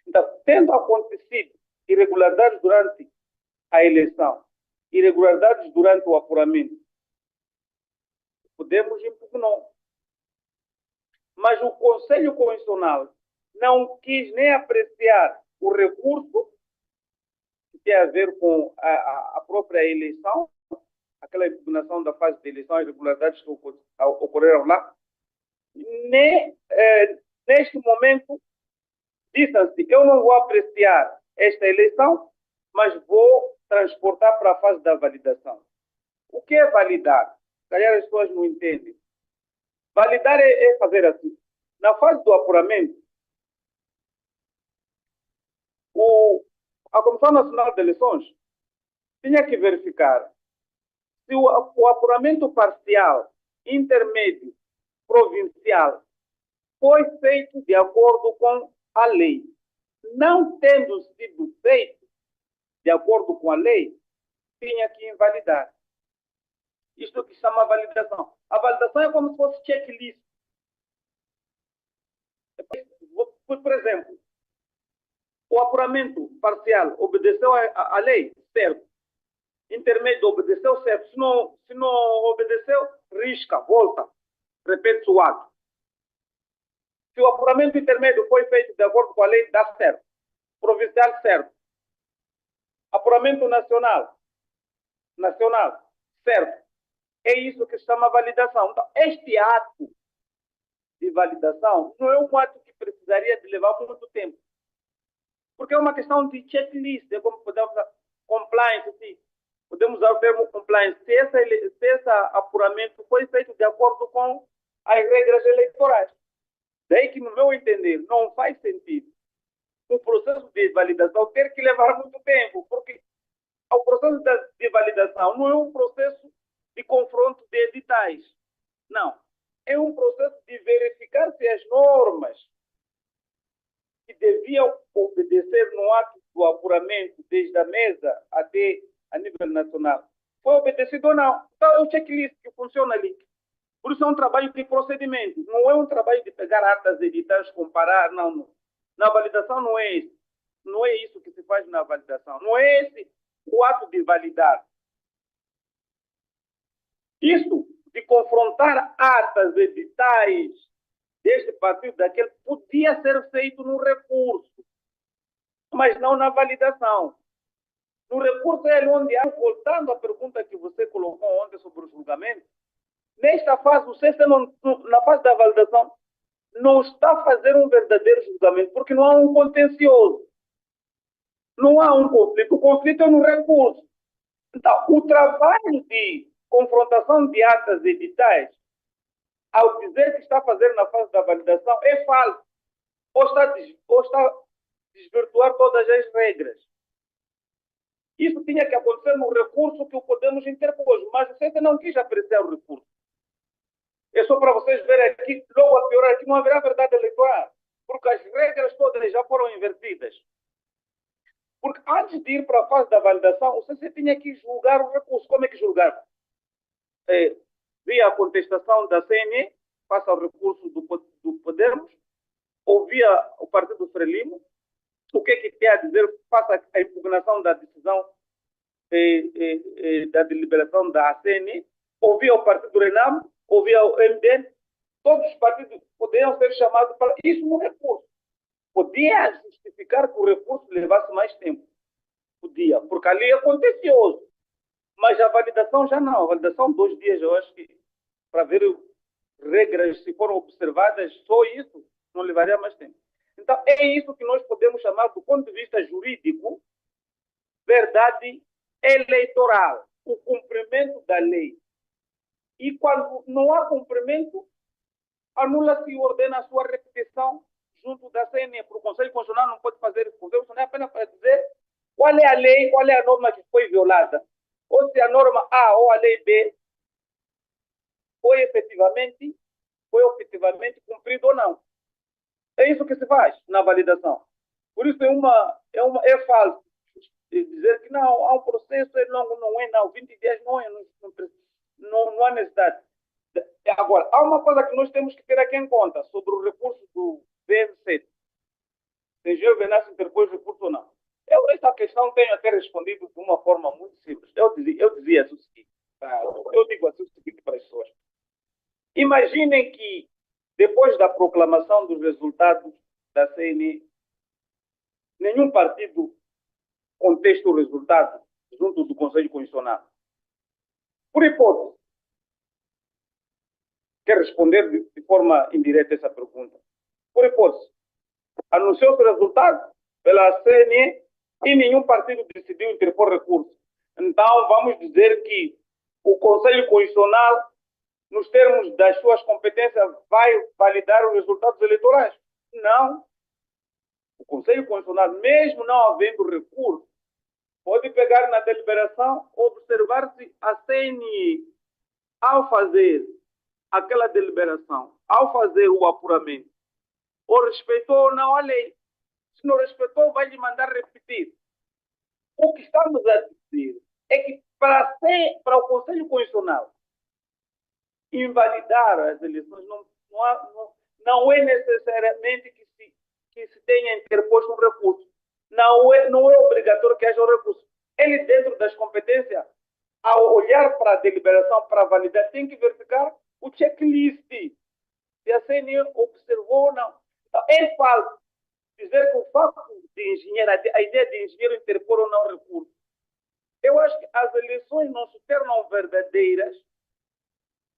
Speaker 10: Então, tendo acontecido irregularidades durante a eleição, irregularidades durante o apuramento, Podemos impugnou. Mas o Conselho Constitucional não quis nem apreciar o recurso que tem a ver com a própria eleição, aquela impugnação da fase de eleição, as irregularidades que ocorreram lá, nem, neste momento, disse assim, eu não vou apreciar esta eleição, mas vou transportar para a fase da validação. O que é validar? Calhar as pessoas não entendem. Validar é fazer assim. Na fase do apuramento, a Comissão Nacional de Eleições tinha que verificar se o apuramento parcial, intermédio, provincial foi feito de acordo com a lei. Não tendo sido feito de acordo com a lei, tinha que invalidar. Isto que se chama validação. A validação é como se fosse checklist. Por exemplo, o apuramento parcial obedeceu à lei, certo. Intermédio obedeceu, certo. Se não obedeceu, risca, volta, repete o ato. Se o apuramento intermédio foi feito de acordo com a lei, dá certo. Provincial, certo. Apuramento nacional, certo. É isso que se chama validação. Então, este ato de validação não é um ato que precisaria de levar muito tempo. Porque é uma questão de checklist, é como podemos usar compliance, sim. Podemos usar o termo compliance. Se esse apuramento foi feito de acordo com as regras eleitorais. Daí que, no meu entender, não faz sentido o processo de validação ter que levar muito tempo, porque o processo de validação não é um processo de confronto de editais. Não. É um processo de verificar se as normas que deviam obedecer no ato do apuramento, desde a mesa até a nível nacional, foi obedecido ou não. Então, é o checklist que funciona ali. Por isso é um trabalho de procedimento. Não é um trabalho de pegar atas editais, comparar, não. Na validação não é isso. Não é isso que se faz na validação. Não é esse o ato de validar. Isso de confrontar atas editais deste partido, daquele, podia ser feito no recurso, mas não na validação. No recurso é onde, voltando à pergunta que você colocou ontem sobre o julgamento, nesta fase, você na fase da validação, não está a fazer um verdadeiro julgamento, porque não há um contencioso. Não há um conflito. O conflito é no recurso. Então, o trabalho de confrontação de atas editais ao dizer que está a fazer na fase da validação, é falso. Ou está a desvirtuar todas as regras. Isso tinha que acontecer no recurso que o Podemos interpôs, mas o CETA não quis apreciar o recurso. É só para vocês verem aqui, logo a piorar, aqui não haverá verdade eleitoral, porque as regras todas já foram invertidas. Porque antes de ir para a fase da validação, o CC tinha que julgar o recurso. Como é que julgar? Via a contestação da CNE, passa ao recurso do Podemos, ou via o Partido Frelimo, o que é que quer dizer, passa a impugnação da decisão da deliberação da CNE, ou via o Partido Renamo, ou via o MDN, todos os partidos poderiam ser chamados para isso no recurso. Podia justificar que o recurso levasse mais tempo. Podia, porque ali é contencioso. Mas a validação já não. A validação 2 dias, eu acho que para ver regras, se foram observadas, só isso não levaria mais tempo. Então, é isso que nós podemos chamar, do ponto de vista jurídico, verdade eleitoral, o cumprimento da lei. E quando não há cumprimento, anula-se e ordena a sua repetição junto da CNE, porque o Conselho Constitucional não pode fazer isso. O Conselho Constitucional é apenas para dizer qual é a lei, qual é a norma que foi violada. Ou se a norma A ou a lei B foi efetivamente cumprida ou não. É isso que se faz na validação. Por isso é falso dizer que não, há um processo, é longo, não é não, 20 dias não é, não há necessidade. Agora, há uma coisa que nós temos que ter aqui em conta sobre o recurso do VN7. Se o engenheiro Venâncio interpôs recurso ou não. Eu, essa questão, tenho até respondido de uma forma muito simples. Eu dizia assim o seguinte, eu digo assim o seguinte para as pessoas. Imaginem que, depois da proclamação dos resultados da CNE, nenhum partido contesta o resultado junto do Conselho Constitucional. Por hipótese, quer responder de forma indireta essa pergunta. Por hipótese, anunciou-se o resultado pela CNE e nenhum partido decidiu interpor recurso. Então, vamos dizer que o Conselho Constitucional, nos termos das suas competências, vai validar os resultados eleitorais? Não. O Conselho Constitucional, mesmo não havendo recurso, pode pegar na deliberação, observar se a CNE, ao fazer aquela deliberação, ao fazer o apuramento, ou respeitou ou não a lei. Se não respeitou, vai lhe mandar repetir. O que estamos a dizer é que para o Conselho Constitucional invalidar as eleições, não é necessariamente que se tenha interposto um recurso. Não é obrigatório que haja um recurso. Ele, dentro das competências, ao olhar para a deliberação, para validar, tem que verificar o checklist. Se a CNE observou ou não. Então, é falso dizer que o fato de engenheiro, a ideia de engenheiro interpor ou não recurso. Eu acho que as eleições não se tornam verdadeiras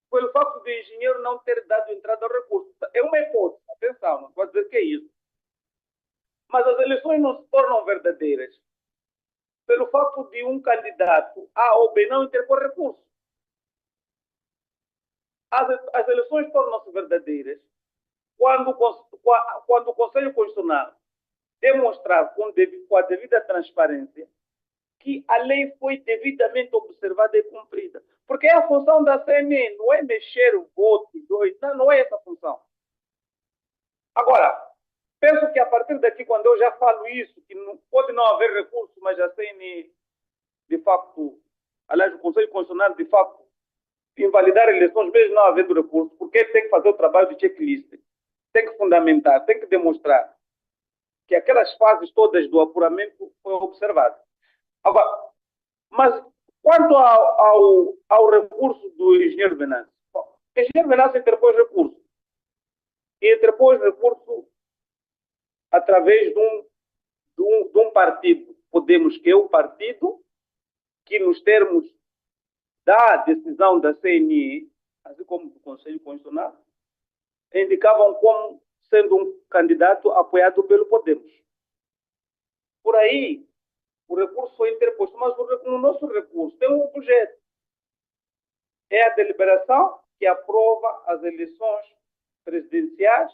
Speaker 10: pelo fato de engenheiro não ter dado entrada ao recurso. É uma hipótese, atenção, não pode dizer que é isso. Mas as eleições não se tornam verdadeiras pelo fato de um candidato A ou B não interpor recurso. As eleições tornam-se verdadeiras quando o Conselho Constitucional demonstrar com a devida transparência que a lei foi devidamente observada e cumprida. Porque a função da CNE não é mexer o voto, não é essa a função. Agora, penso que a partir daqui, quando eu já falo isso, que pode não haver recurso, mas a CNE, de facto, aliás, o Conselho Constitucional, de facto, invalidar eleições, mesmo não havendo recurso, porque ele tem que fazer o trabalho de checklist, tem que fundamentar, tem que demonstrar que aquelas fases todas do apuramento foram observadas. Agora, mas quanto ao recurso do engenheiro Venâncio, o engenheiro Venâncio interpôs recurso. E interpôs recurso através de um partido, Podemos, que é o partido que, nos termos da decisão da CNE, assim como do Conselho Constitucional, indicavam como sendo um candidato apoiado pelo Podemos. Por aí, o recurso foi interposto, mas no nosso recurso tem um objeto. É a deliberação que aprova as eleições presidenciais,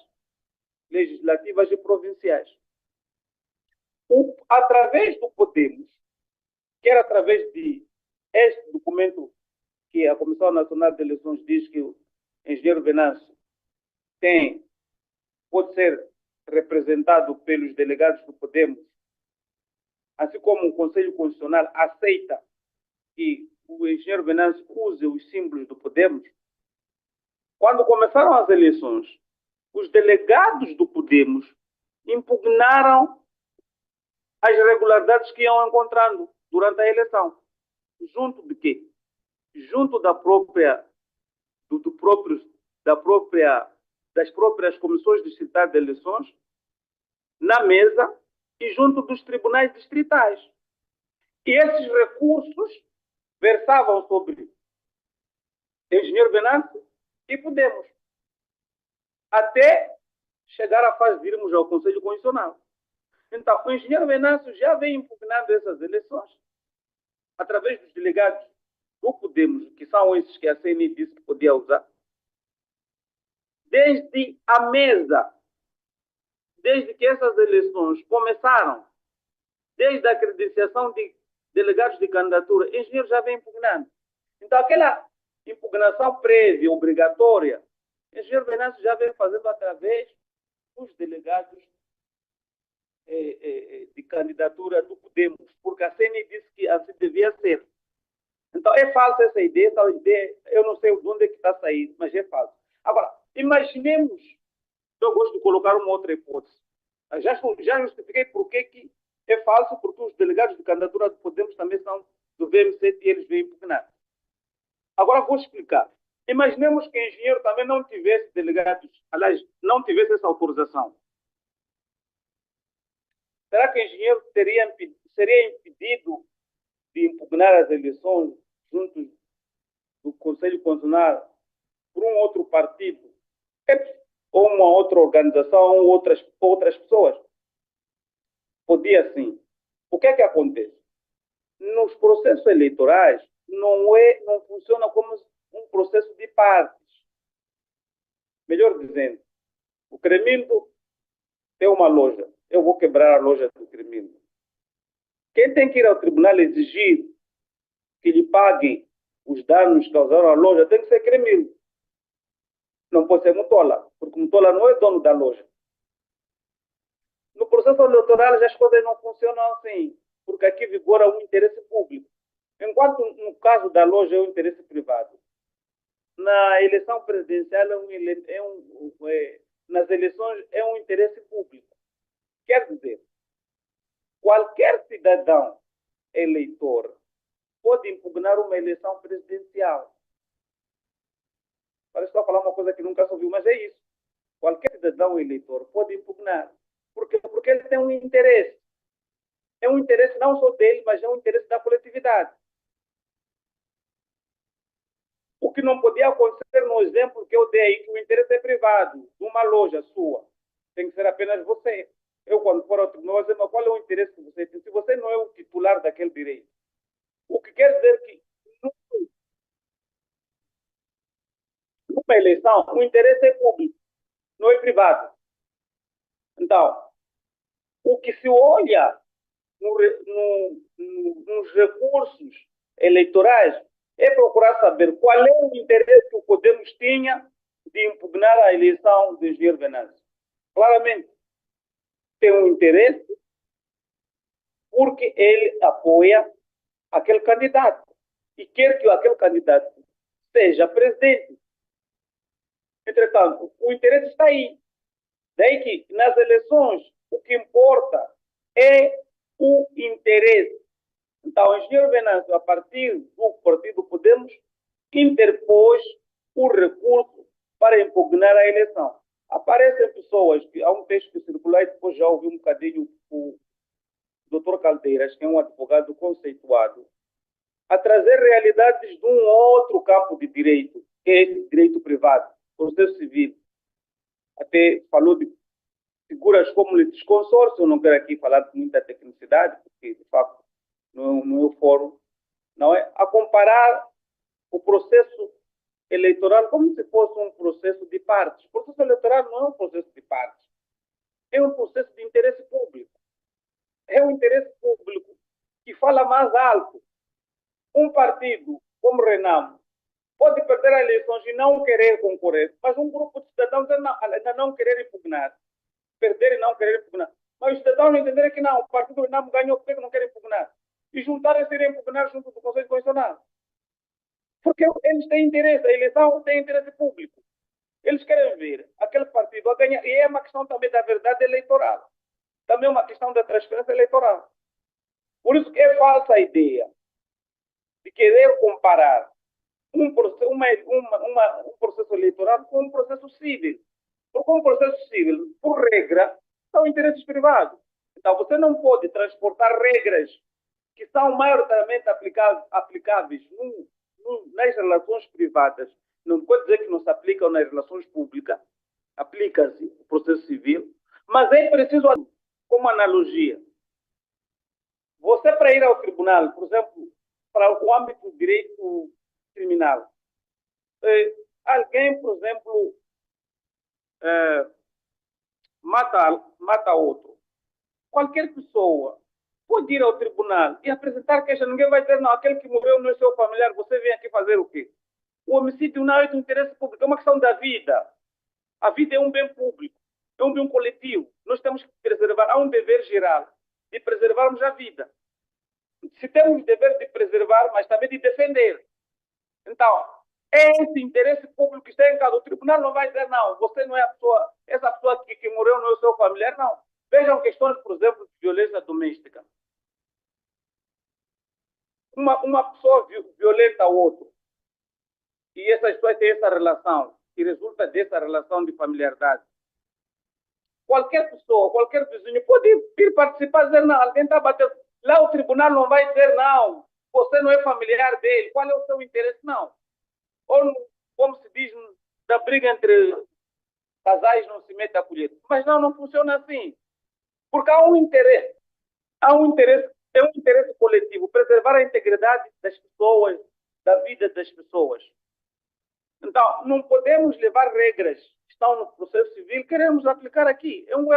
Speaker 10: legislativas e provinciais. Através do Podemos, quer através de este documento que a Comissão Nacional de Eleições diz que o engenheiro Venâncio pode ser representado pelos delegados do Podemos, assim como o Conselho Constitucional aceita que o engenheiro Venâncio use os símbolos do Podemos. Quando começaram as eleições, os delegados do Podemos impugnaram as irregularidades que iam encontrando durante a eleição. Junto de quê? Junto das próprias comissões distritais de eleições, na mesa e junto dos tribunais distritais. E esses recursos versavam sobre engenheiro Venâncio e Podemos, até chegar à fase de irmos ao Conselho Constitucional. Então, o engenheiro Venâncio já vem impugnando essas eleições através dos delegados do Podemos, que são esses que a CNI disse que podia usar, desde a mesa, desde que essas eleições começaram, desde a credenciação de delegados de candidatura, o engenheiro já vem impugnando. Então, aquela impugnação prévia, obrigatória, o engenheiro Venâncio já vem fazendo através dos delegados de candidatura do Podemos, porque a CNI disse que assim devia ser. Então, é falsa essa ideia, eu não sei de onde é que está saindo, mas é falso. Agora, imaginemos, eu gosto de colocar uma outra hipótese. Já justifiquei por que é falso, porque os delegados de candidatura do Podemos também são do VMC e eles vêm impugnar. Agora vou explicar. Imaginemos que o engenheiro também não tivesse delegados, aliás, não tivesse essa autorização. Será que o engenheiro seria impedido de impugnar as eleições junto do Conselho Constitucional por um outro partido? Ou uma outra organização, ou outras pessoas? Podia sim. O que é que acontece? Nos processos eleitorais, não funciona como um processo de partes. Melhor dizendo, o Cremildo tem uma loja. Eu vou quebrar a loja do Cremildo. Quem tem que ir ao tribunal exigir que lhe paguem os danos causados à loja tem que ser Cremildo. Não pode ser Mutola, porque Mutola não é dono da loja. No processo eleitoral as coisas não funcionam assim, porque aqui vigora um interesse público. Enquanto no caso da loja é um interesse privado. Na eleição presidencial nas eleições é um interesse público. Quer dizer, qualquer cidadão eleitor pode impugnar uma eleição presidencial. Parece que estou a falar uma coisa que nunca se ouviu, mas é isso. Qualquer cidadão eleitor pode impugnar. Por quê? Porque ele tem um interesse. É um interesse não só dele, mas é um interesse da coletividade. O que não podia acontecer no exemplo que eu dei, que o interesse é privado, de uma loja sua. Tem que ser apenas você. Eu, quando for ao tribunal, vou dizer, mas qual é o interesse que você tem? Se você não é o titular daquele direito. O que quer dizer que numa eleição, o interesse é público, não é privado. Então, o que se olha nos recursos eleitorais é procurar saber qual é o interesse que o Podemos tinha de impugnar a eleição de engenheiro Venâncio. Claramente, tem um interesse porque ele apoia aquele candidato e quer que aquele candidato seja presidente. Entretanto, o interesse está aí. Daí que, nas eleições, o que importa é o interesse. Então, o engenheiro Venâncio, a partir do partido Podemos, interpôs o recurso para impugnar a eleição. Aparecem pessoas, há um texto que circulou e depois já ouvi um bocadinho o Dr. Caldeiras, que é um advogado conceituado, a trazer realidades de um outro campo de direito, que é esse direito privado, processo civil. Até falou de figuras como litisconsórcio, eu não quero aqui falar de muita tecnicidade, porque, de facto, não é o fórum, não é? A comparar o processo eleitoral como se fosse um processo de partes. O processo eleitoral não é um processo de partes, é um processo de interesse público. É um interesse público que fala mais alto. Um partido como o Renamo pode perder as eleições e não querer concorrer, mas um grupo de cidadãos ainda não querer impugnar, perder e não querer impugnar. Mas os cidadãos entenderem que não, o partido do Renamo ganhou, por que não quer impugnar? E juntarem-se a impugnar junto do Conselho Constitucional. Porque eles têm interesse, a eleição tem interesse público. Eles querem ver aquele partido a ganhar. E é uma questão também da verdade eleitoral. Também é uma questão da transferência eleitoral. Por isso que é falsa a ideia de querer comparar um processo eleitoral com um processo civil. Porque um processo civil, por regra, são interesses privados. Então, você não pode transportar regras que são maioritariamente aplicáveis nas relações privadas. Não pode dizer que não se aplicam nas relações públicas. Aplica-se o processo civil. Mas é preciso, como analogia, você para ir ao tribunal, por exemplo, para o âmbito do direito criminal, alguém, por exemplo, mata outro. Qualquer pessoa pode ir ao tribunal e apresentar queixa. Ninguém vai dizer, não, aquele que morreu não é seu familiar, você vem aqui fazer o quê? O homicídio não é do interesse público, é uma questão da vida. A vida é um bem público, é um bem coletivo. Nós temos que preservar, há um dever geral de preservarmos a vida. Se temos o dever de preservar, mas também de defender. Então, esse interesse público que está em casa, o tribunal não vai dizer, não, você não é a pessoa, essa pessoa que morreu não é o seu familiar, não. Vejam questões, por exemplo, de violência doméstica. Uma pessoa violenta o outro, e essa pessoa tem essa relação, que resulta dessa relação de familiaridade. Qualquer pessoa, qualquer vizinho pode ir participar e dizer, não, alguém está batendo. Lá o tribunal não vai dizer, não, você não é familiar dele, qual é o seu interesse? Não. Ou, como se diz, da briga entre casais não se mete a colher. Mas não funciona assim. Porque há um interesse, é um interesse coletivo, preservar a integridade das pessoas, da vida das pessoas. Então, não podemos levar regras que estão no processo civil e queremos aplicar aqui. É um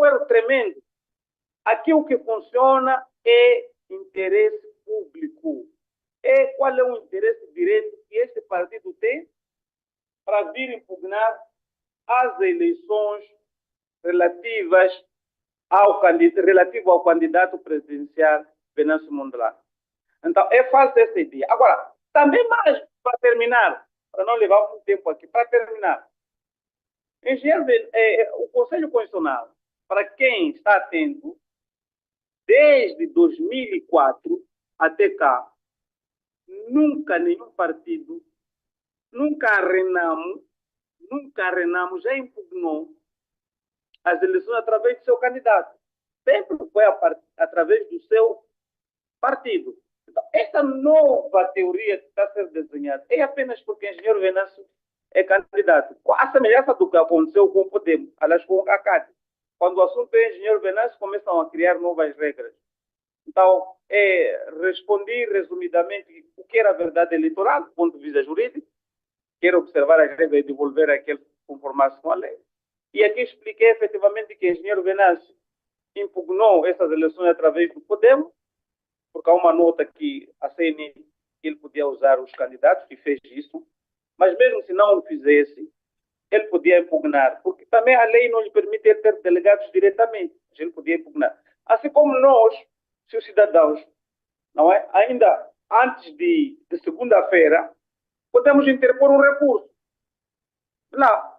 Speaker 10: erro tremendo. Aqui o que funciona é interesse público. Qual é o interesse direto que este partido tem para vir impugnar as eleições relativas ao candidato presidencial Venâncio Mondlane. Então, é falsa essa ideia. Agora, também mais, para terminar, para não levar muito tempo aqui, para terminar, o Conselho Constitucional, para quem está atento, desde 2004 até cá, nunca nenhum partido, nunca a Renamo já impugnou as eleições através do seu candidato. Sempre foi através do seu partido. Então, essa nova teoria que está a ser desenhada é apenas porque o engenheiro Venâncio é candidato. A semelhança do que aconteceu com o Podemos, aliás, com o ACAD. Quando o assunto é engenheiro Venâncio, começam a criar novas regras. Então, respondi resumidamente o que era a verdade eleitoral, do ponto de vista jurídico. Quero observar as regras e devolver aquele conformar-se com a lei. E aqui expliquei efetivamente que o engenheiro Venâncio impugnou essas eleições através do Podemos, porque há uma nota que a CNI ele podia usar os candidatos, que fez isso, mas mesmo se não o fizesse, ele podia impugnar, porque também a lei não lhe permite ter delegados diretamente, ele podia impugnar. Assim como nós, seus cidadãos, não é? Ainda antes de segunda-feira, podemos interpor um recurso. Não.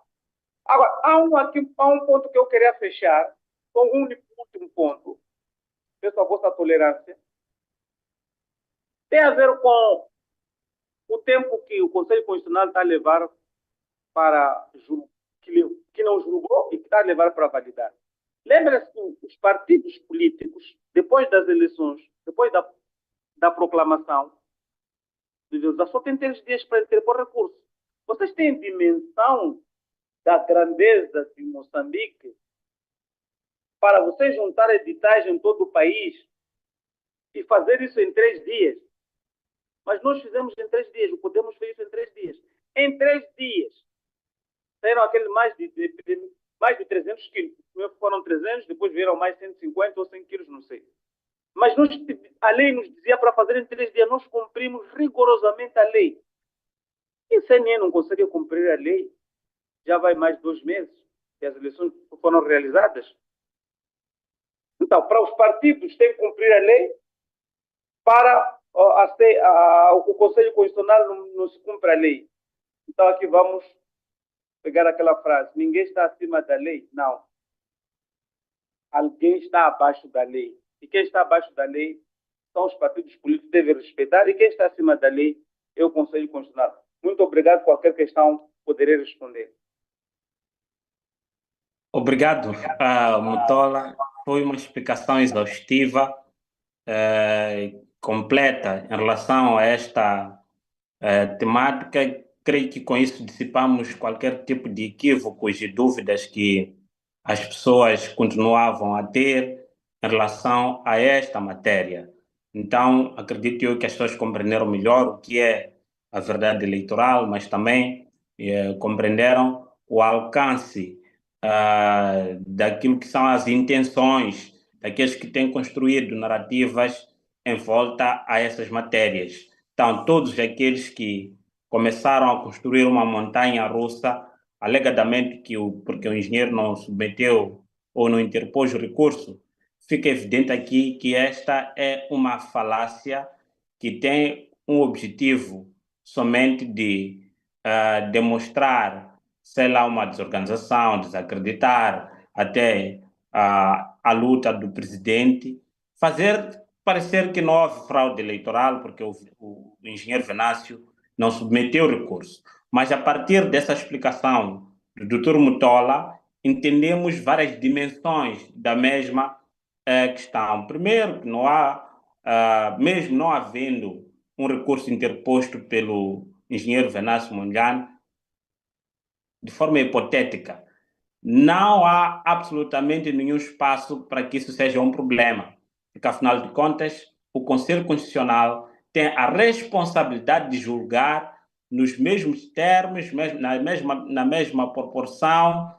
Speaker 10: Agora, há um ponto que eu queria fechar, com um último ponto, peço a vossa tolerância, tem a ver com o tempo que o Conselho Constitucional está a levar para que não julgou e que está a levar para validar. Lembra-se que os partidos políticos, depois das eleições, depois da proclamação, só têm 3 dias para interpor recurso. Vocês têm dimensão da grandeza de Moçambique para vocês juntar editais em todo o país e fazer isso em 3 dias? Mas nós fizemos em 3 dias, o Podemos fez isso em 3 dias. Em 3 dias, saíram aquele mais de 300 quilos. Primeiro foram 300, depois vieram mais 150 ou 100 quilos, não sei. Mas a lei nos dizia para fazer em 3 dias, nós cumprimos rigorosamente a lei. E CNE não consegue cumprir a lei, já vai mais de 2 meses que as eleições foram realizadas. Então, para os partidos, tem que cumprir a lei, para o Conselho Constitucional não se cumpre a lei. Então, aqui vamos pegar aquela frase, ninguém está acima da lei. Não. Alguém está abaixo da lei. E quem está abaixo da lei são os partidos políticos que devem respeitar, e quem está acima da lei é o Conselho Constitucional. Muito obrigado. Qualquer questão poderei responder.
Speaker 1: Obrigado, Mutola. Foi uma explicação exaustiva, completa em relação a esta temática. Creio que com isso dissipamos qualquer tipo de equívocos e dúvidas que as pessoas continuavam a ter em relação a esta matéria. Então, acredito eu que as pessoas compreenderam melhor o que é a verdade eleitoral, mas também compreenderam o alcance daquilo que são as intenções daqueles que têm construído narrativas em volta a essas matérias. Então, todos aqueles que começaram a construir uma montanha russa, alegadamente porque o engenheiro não submeteu ou não interpôs o recurso, fica evidente aqui que esta é uma falácia que tem um objetivo somente de demonstrar, sei lá, uma desorganização, desacreditar até a luta do presidente, fazer parecer que não houve fraude eleitoral, porque o engenheiro Venâncio não submeteu o recurso. Mas a partir dessa explicação do Dr. Mutola, entendemos várias dimensões da mesma questão. Primeiro, que não há, mesmo não havendo um recurso interposto pelo engenheiro Venâncio Mondlane, de forma hipotética, não há absolutamente nenhum espaço para que isso seja um problema, porque, afinal de contas, o Conselho Constitucional tem a responsabilidade de julgar nos mesmos termos, na mesma proporção,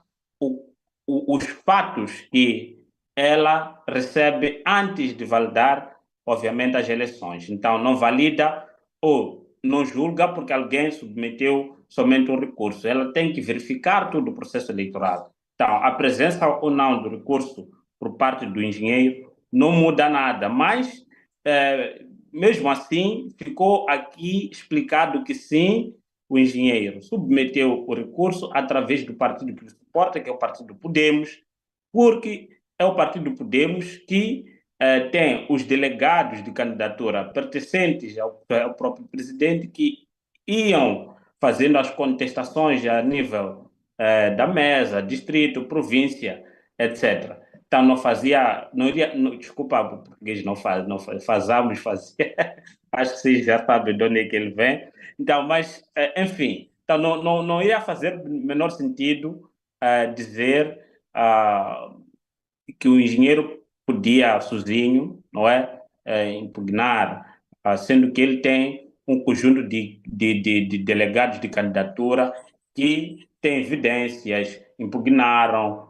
Speaker 1: os fatos que ela recebe antes de validar, obviamente, as eleições. Então, não valida ou não julga porque alguém submeteu somente um recurso. Ela tem que verificar todo o processo eleitoral. Então, a presença ou não do recurso por parte do engenheiro não muda nada, mas, mesmo assim, ficou aqui explicado que sim, o engenheiro submeteu o recurso através do partido que o suporta, que é o Partido Podemos, porque é o Partido Podemos que tem os delegados de candidatura pertencentes ao próprio presidente que iam fazendo as contestações a nível da mesa, distrito, província, etc. Então não fazia, desculpa, o português fazia, acho que vocês já sabem de onde é que ele vem. Então, mas, enfim, então não ia fazer menor sentido dizer que o engenheiro podia sozinho, não é, impugnar, sendo que ele tem um conjunto de delegados de candidatura que têm evidências, impugnaram,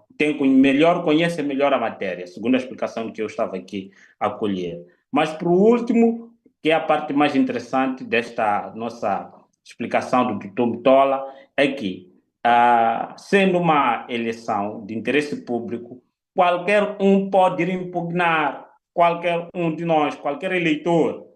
Speaker 1: conhecem melhor a matéria, segundo a explicação que eu estava aqui a colher. Mas, por último, que é a parte mais interessante desta nossa explicação do Dr. Mutola, é que, sendo uma eleição de interesse público, qualquer um pode ir impugnar, qualquer um de nós, qualquer eleitor,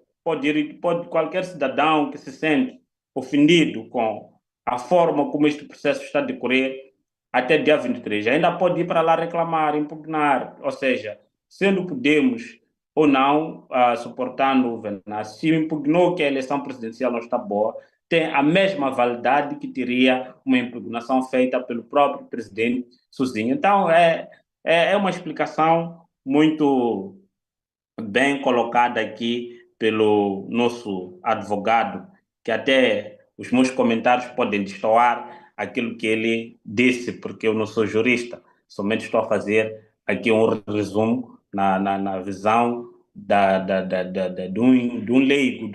Speaker 1: qualquer cidadão que se sente ofendido com a forma como este processo está a decorrer até dia 23, ainda pode ir para lá reclamar, impugnar, ou seja, sendo Podemos ou não, suportando o Venâncio, se impugnou que a eleição presidencial não está boa, tem a mesma validade que teria uma impugnação feita pelo próprio presidente sozinho. Então, é uma explicação muito bem colocada aqui pelo nosso advogado, que até os meus comentários podem destoar aquilo que ele disse, porque eu não sou jurista, somente estou a fazer aqui um resumo na visão de um leigo,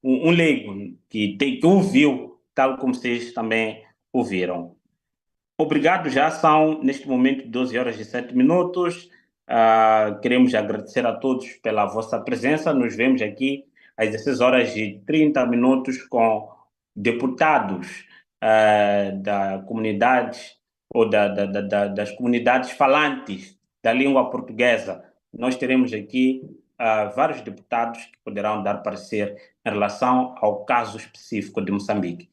Speaker 1: um leigo que ouviu, tal como vocês também ouviram. Obrigado, já são, neste momento, 12 horas e 7 minutos. Queremos agradecer a todos pela vossa presença. Nos vemos aqui às 16 horas e 30 minutos com deputados da comunidade ou das comunidades falantes da língua portuguesa. Nós teremos aqui vários deputados que poderão dar parecer em relação ao caso específico de Moçambique.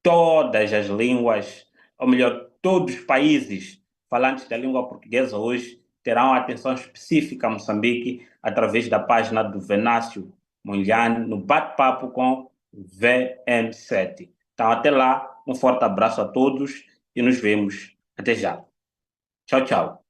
Speaker 1: Todas as línguas, ou melhor, todos os países falantes da língua portuguesa hoje terão atenção específica a Moçambique através da página do Venâncio Mondlane no bate-papo com VM7. Então, até lá, um forte abraço a todos e nos vemos. Até já. Tchau, tchau.